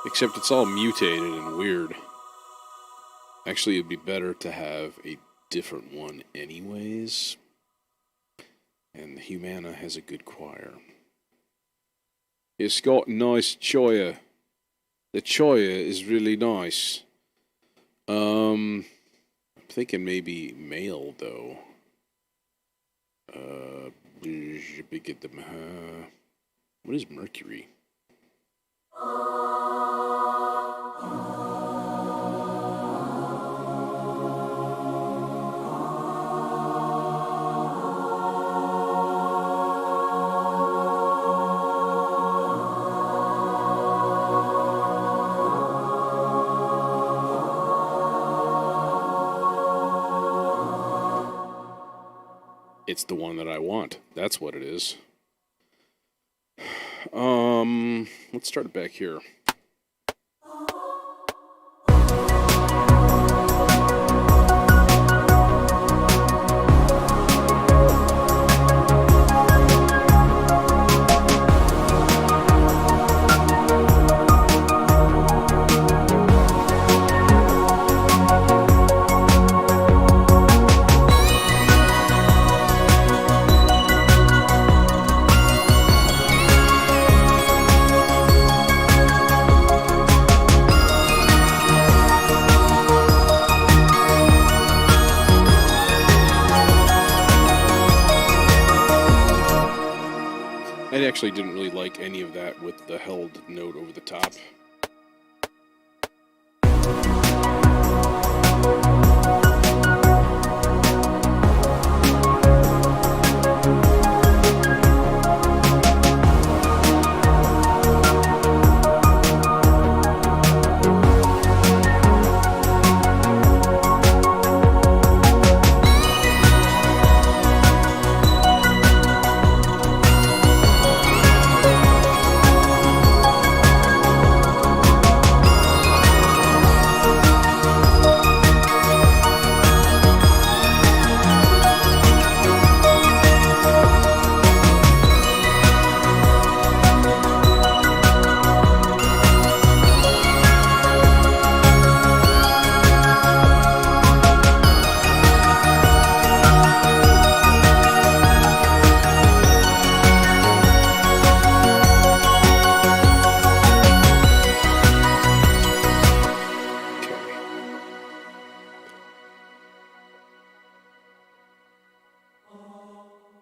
Except it's all mutated and weird. Actually, it'd be better to have a different one anyways. And the Humana has a good choir. It's got a nice choir. The choir is really nice. I'm thinking maybe male, though. What is Mercury? It's the one that I want. That's what it is. Let's start it back here. I actually didn't really like any of that with the held note over the top.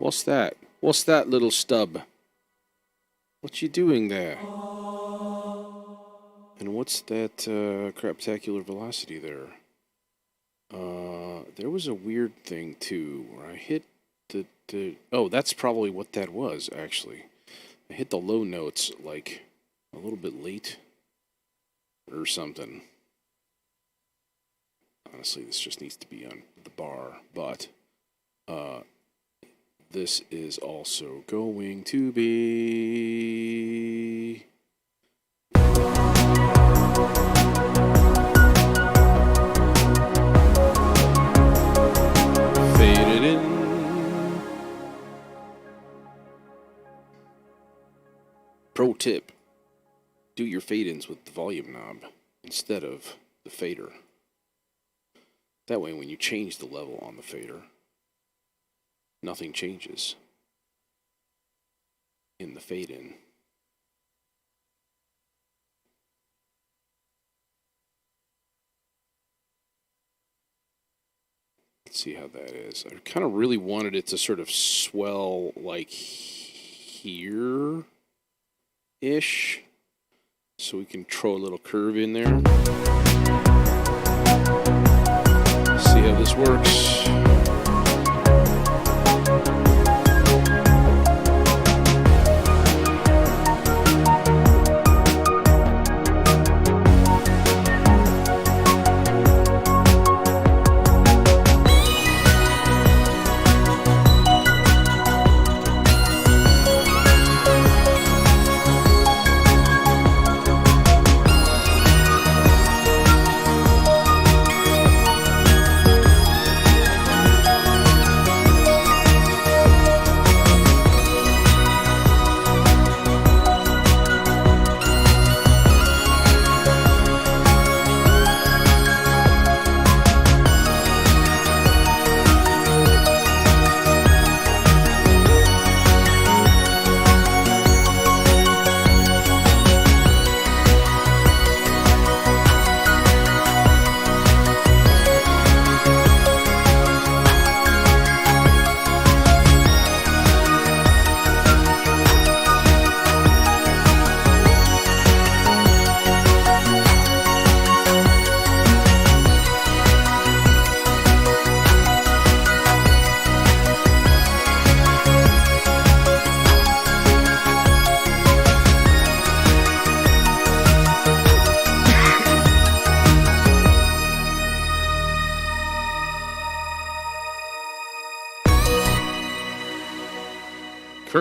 What's that? What's that little stub? What you doing there? And what's that craptacular velocity there? There was a weird thing too, where I hit the oh, that's probably what that was, actually. I hit the low notes, like, a little bit late, or something. Honestly, this just needs to be on the bar, but, this is also going to be... faded in. Pro tip. Do your fade-ins with the volume knob instead of the fader. That way when you change the level on the fader, nothing changes in the fade-in. Let's see how that is. I kind of really wanted it to sort of swell like here-ish, so we can throw a little curve in there. See how this works.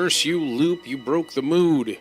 Curse you, loop, you broke the mood.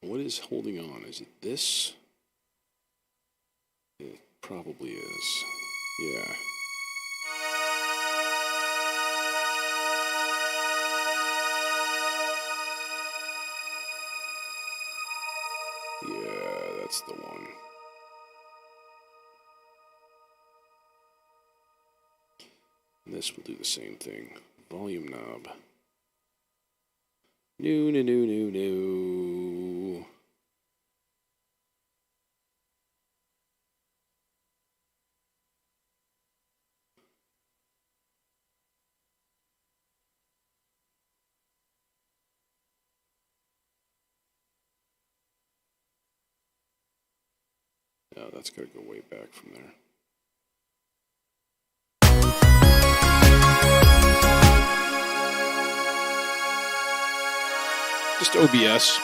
What is holding on? Is it this? It probably is. Yeah. Yeah, that's the one. And this will do the same thing. Volume knob. No. Oh, that's got to go way back from there. Just OBS.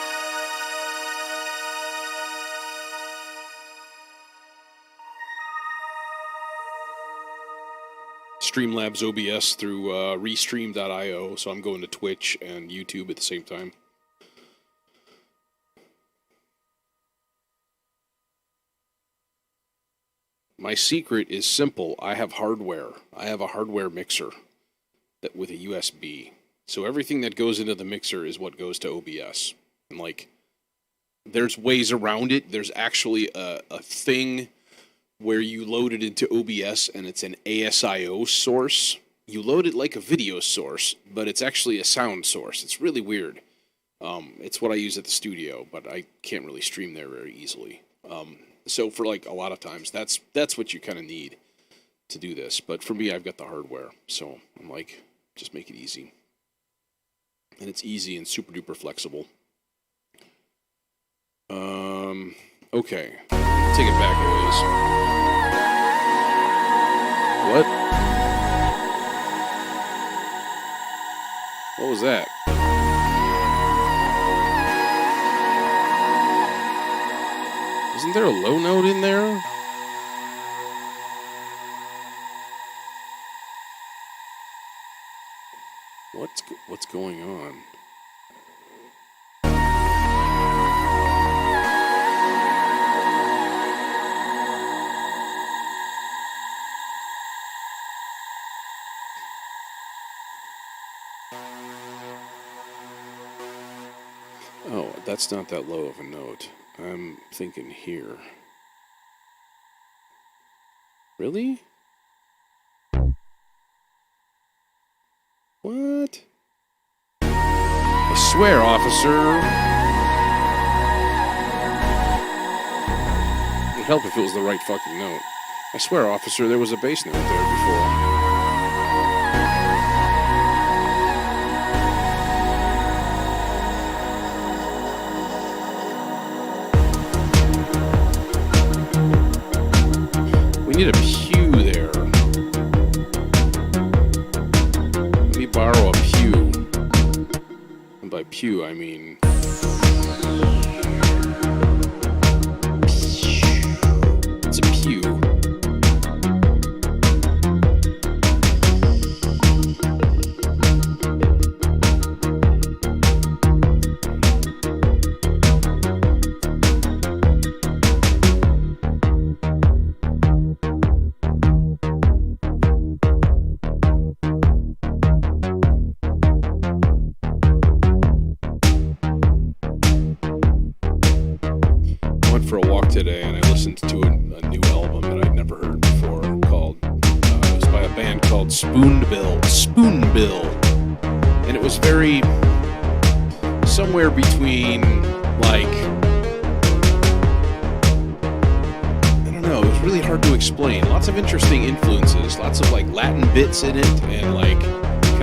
Streamlabs OBS through restream.io, so I'm going to Twitch and YouTube at the same time. My secret is simple. I have hardware. I have a hardware mixer that with a USB. So everything that goes into the mixer is what goes to OBS. And like, there's ways around it. There's actually a thing where you load it into OBS and it's an ASIO source. You load it like a video source, but it's actually a sound source. It's really weird. It's what I use at the studio, but I can't really stream there very easily. So for like a lot of times, that's what you kind of need to do this. But for me, I've got the hardware. So I'm like, just make it easy. And it's easy and super duper flexible. Okay. Take it back a ways. What? What was that? Isn't there a low note in there? What's going on? Oh, that's not that low of a note. I'm thinking here. Really? What? I swear, officer. It'd help if it was the right fucking note. I swear, officer, there was a bass note there before. We need a pew there. Let me borrow a pew. And by pew, I mean... It's a pew. Today, and I listened to a new album that I'd never heard before called, it was by a band called Spoonbill, and it was very, somewhere between, like, I don't know, it was really hard to explain. Lots of interesting influences, lots of, like, Latin bits in it, and, like,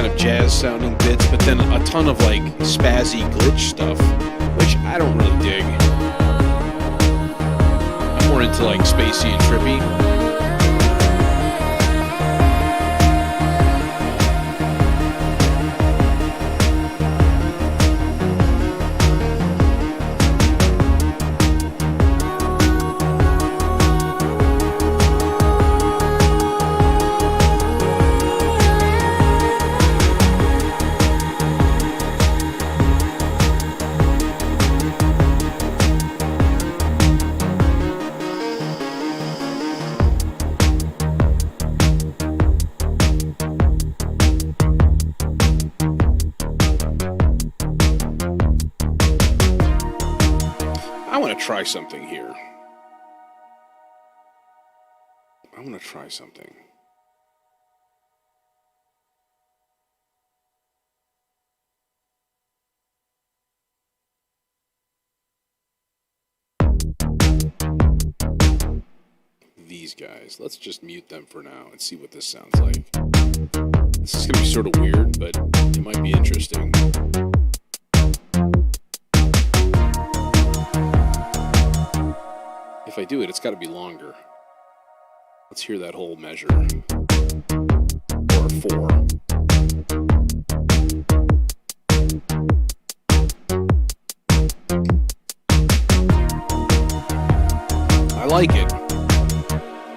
kind of jazz sounding bits, but then a ton of like spazzy glitch stuff, which I don't really dig. I'm more into like spacey and trippy. Try something here. I want to try something. These guys. Let's just mute them for now and see what this sounds like. This is going to be sort of weird, but it might be interesting. If I do it, it's got to be longer. Let's hear that whole measure. Or 4. I like it.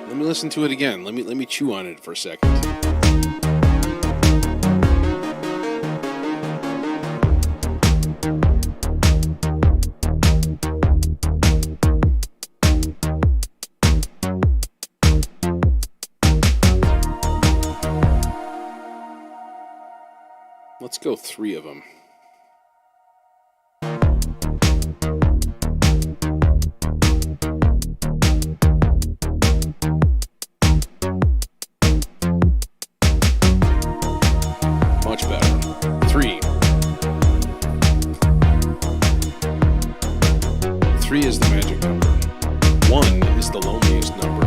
Let me listen to it again. Let me chew on it for a second. Let's go 3 of them. Much better. 3. 3 is the magic number. 1 is the loneliest number.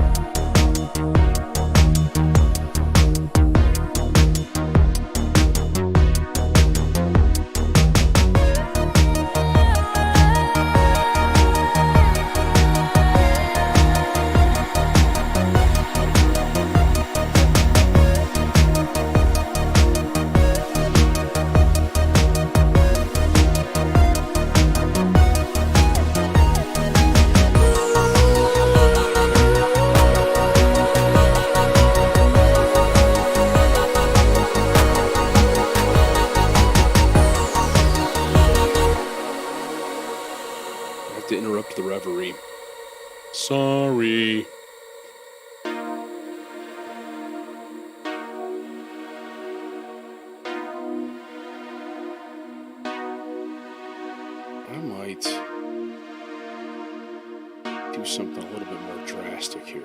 To interrupt the reverie. Sorry. I might do something a little bit more drastic here.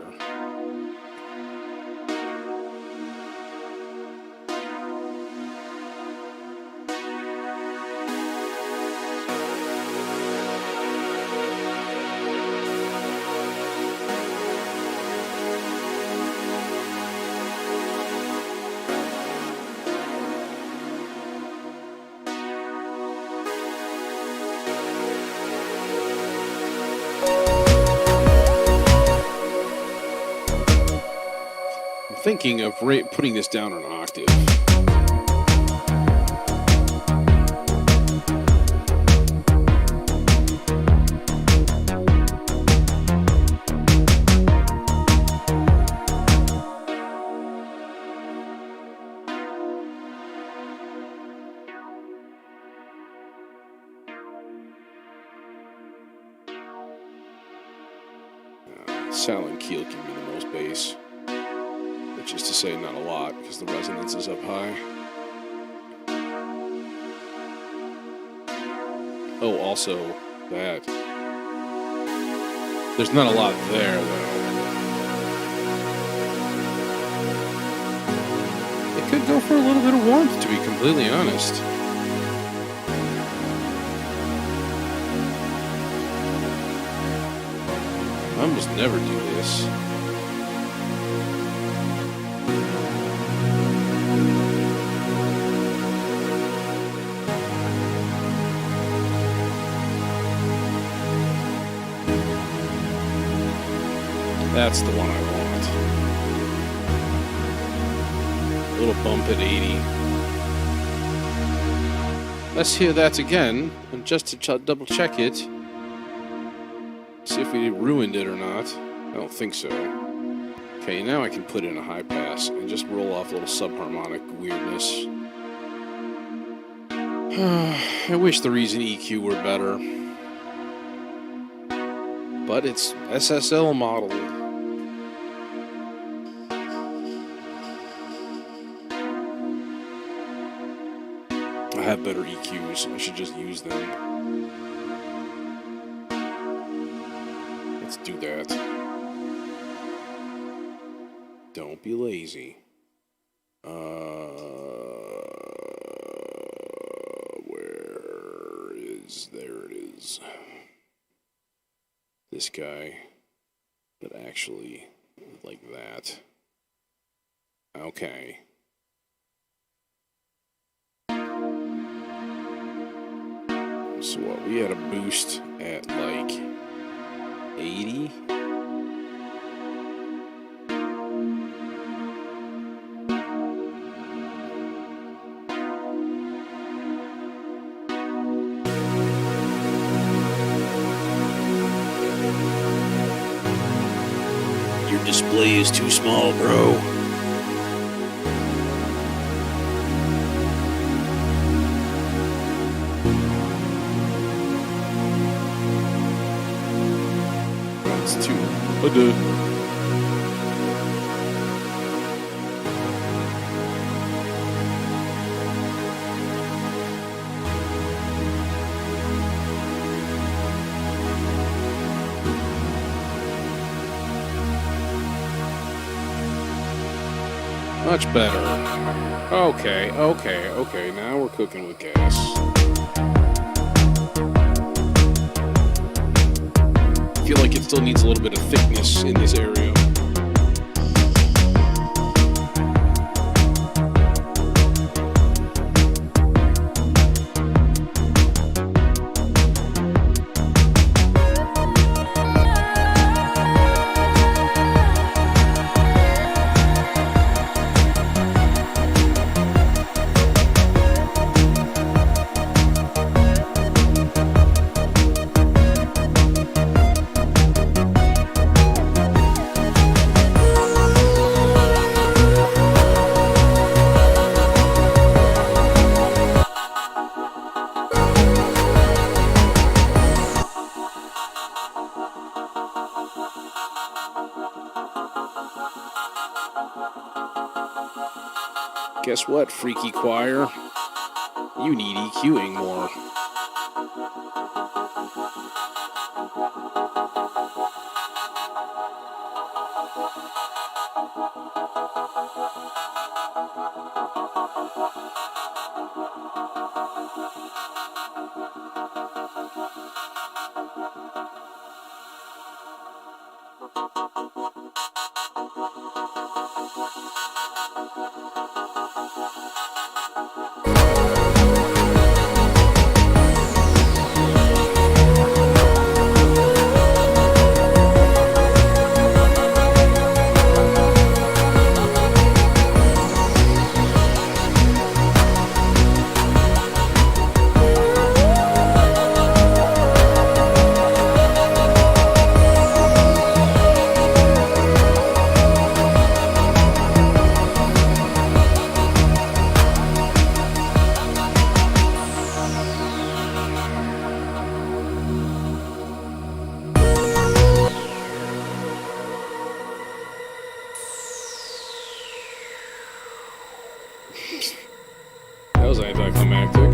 Thinking of putting this down an octave. Silent keel give me the most bass. Which is to say not a lot, because the resonance is up high. Oh, also that. There's not a lot there, though. It could go for a little bit of warmth, to be completely honest. I almost never do this. That's the one I want. A little bump at 80. Let's hear that again, and just to double check it. See if we ruined it or not. I don't think so. Okay, now I can put in a high pass and just roll off a little subharmonic weirdness. I wish the Reason EQ were better. But it's SSL modeled. I have better EQs. I should just use them. Let's do that. Don't be lazy. Where is... There it is. This guy. But actually, like that. Okay. So what, we had a boost at like 80? Your display is too small, bro. Much better. Okay. Now we're cooking with gas. I feel like it still needs a little bit of thickness in this area. Guess what, freaky choir? You need EQing more. That was anticlimactic.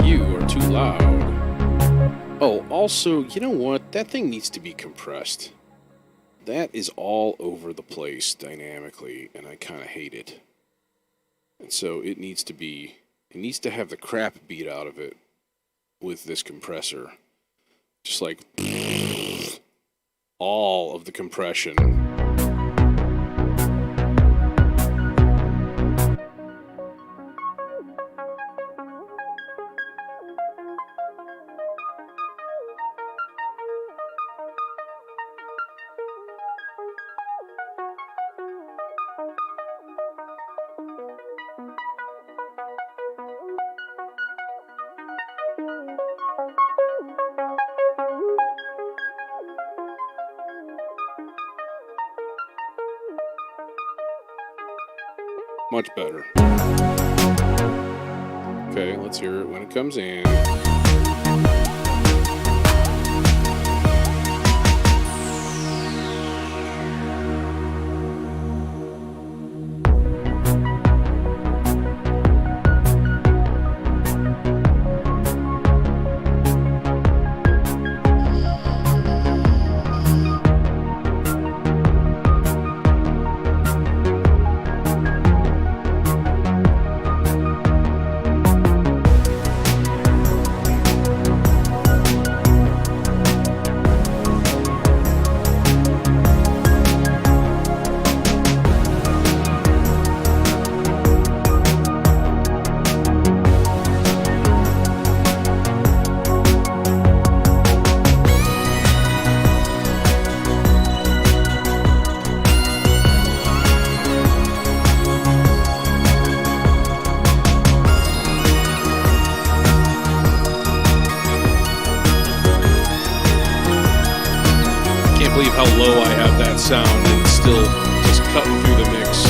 You are too loud. Oh, also, you know what? That thing needs to be compressed. That is all over the place dynamically, and I kind of hate it. And so it needs to have the crap beat out of it with this compressor. Just like all of the compression. Much better. Okay, let's hear it when it comes in. Believe how low I have that sound and still just cutting through the mix.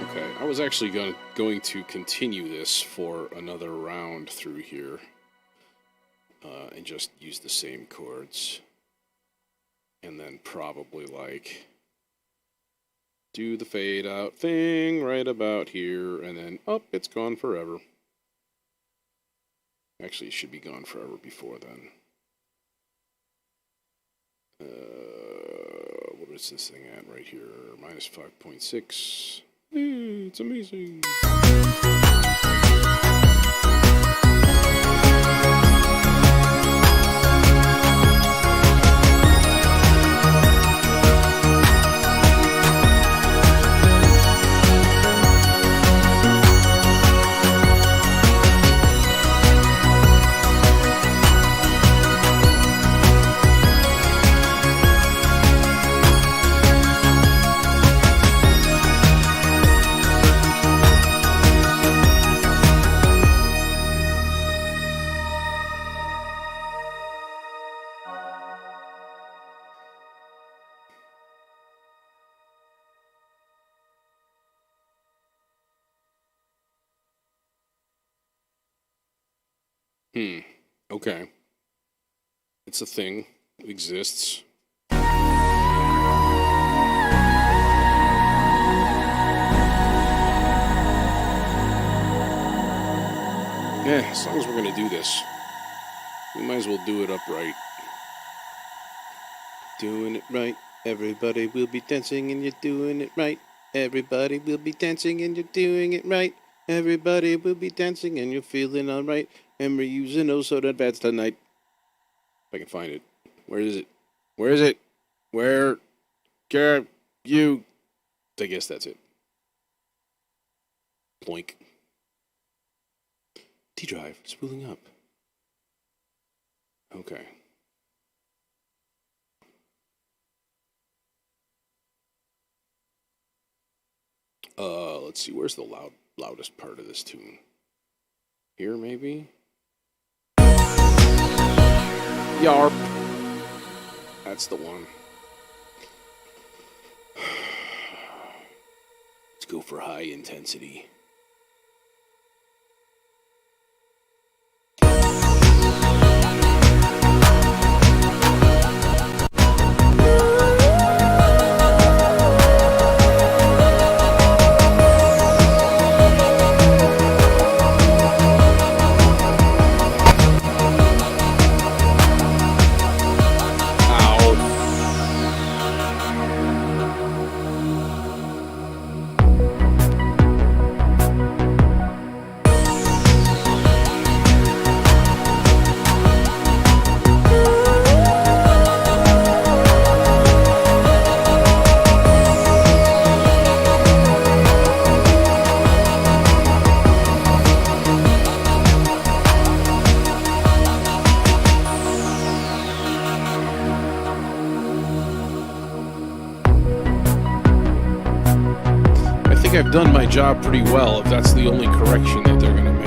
Okay, I was actually going to continue this for another round through here. And just use the same chords. And then probably like do the fade out thing right about here, and then it's gone forever. Actually, it should be gone forever before then. What is this thing at right here? Minus 5.6. It's amazing. Okay. It's a thing. It exists. Yeah, as long as we're gonna do this, we might as well do it upright. Doing it right. Everybody will be dancing and you're doing it right. Everybody will be dancing and you're doing it right. Everybody will be dancing and you're feeling alright. And we're using those soda bats tonight. If I can find it. Where is it? Where is it? Where are you? I guess that's it. Ploink. T-drive spooling up. Okay. Let's see. Where's the loudest part of this tune? Here, maybe? Yarp. That's the one. Let's go for high intensity. I've done my job pretty well if that's the only correction that they're going to make.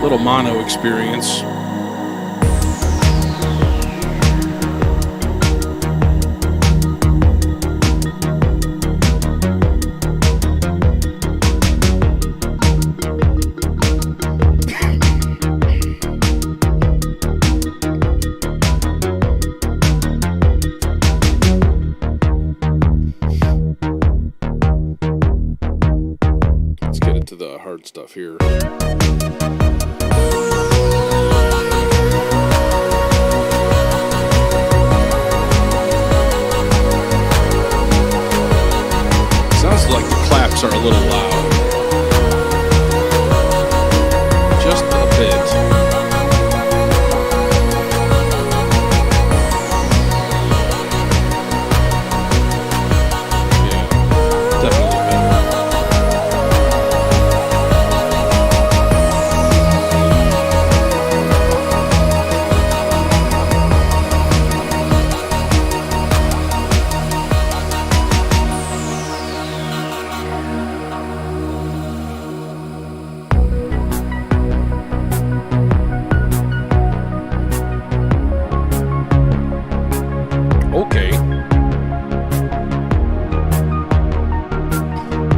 Little mono experience. Let's get into the hard stuff here. Like the claps are a little loud. Just a bit. Yeah, definitely better. Okay.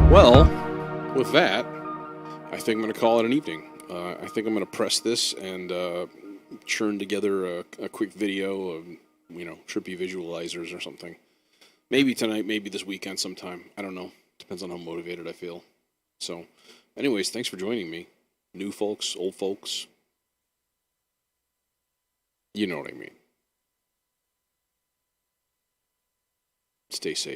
Well, with that, I think I'm going to call it an evening. I think I'm going to press this and churn together a quick video of, trippy visualizers or something. Maybe tonight, maybe this weekend sometime. I don't know. Depends on how motivated I feel. So, anyways, thanks for joining me. New folks, old folks. You know what I mean. Stay safe.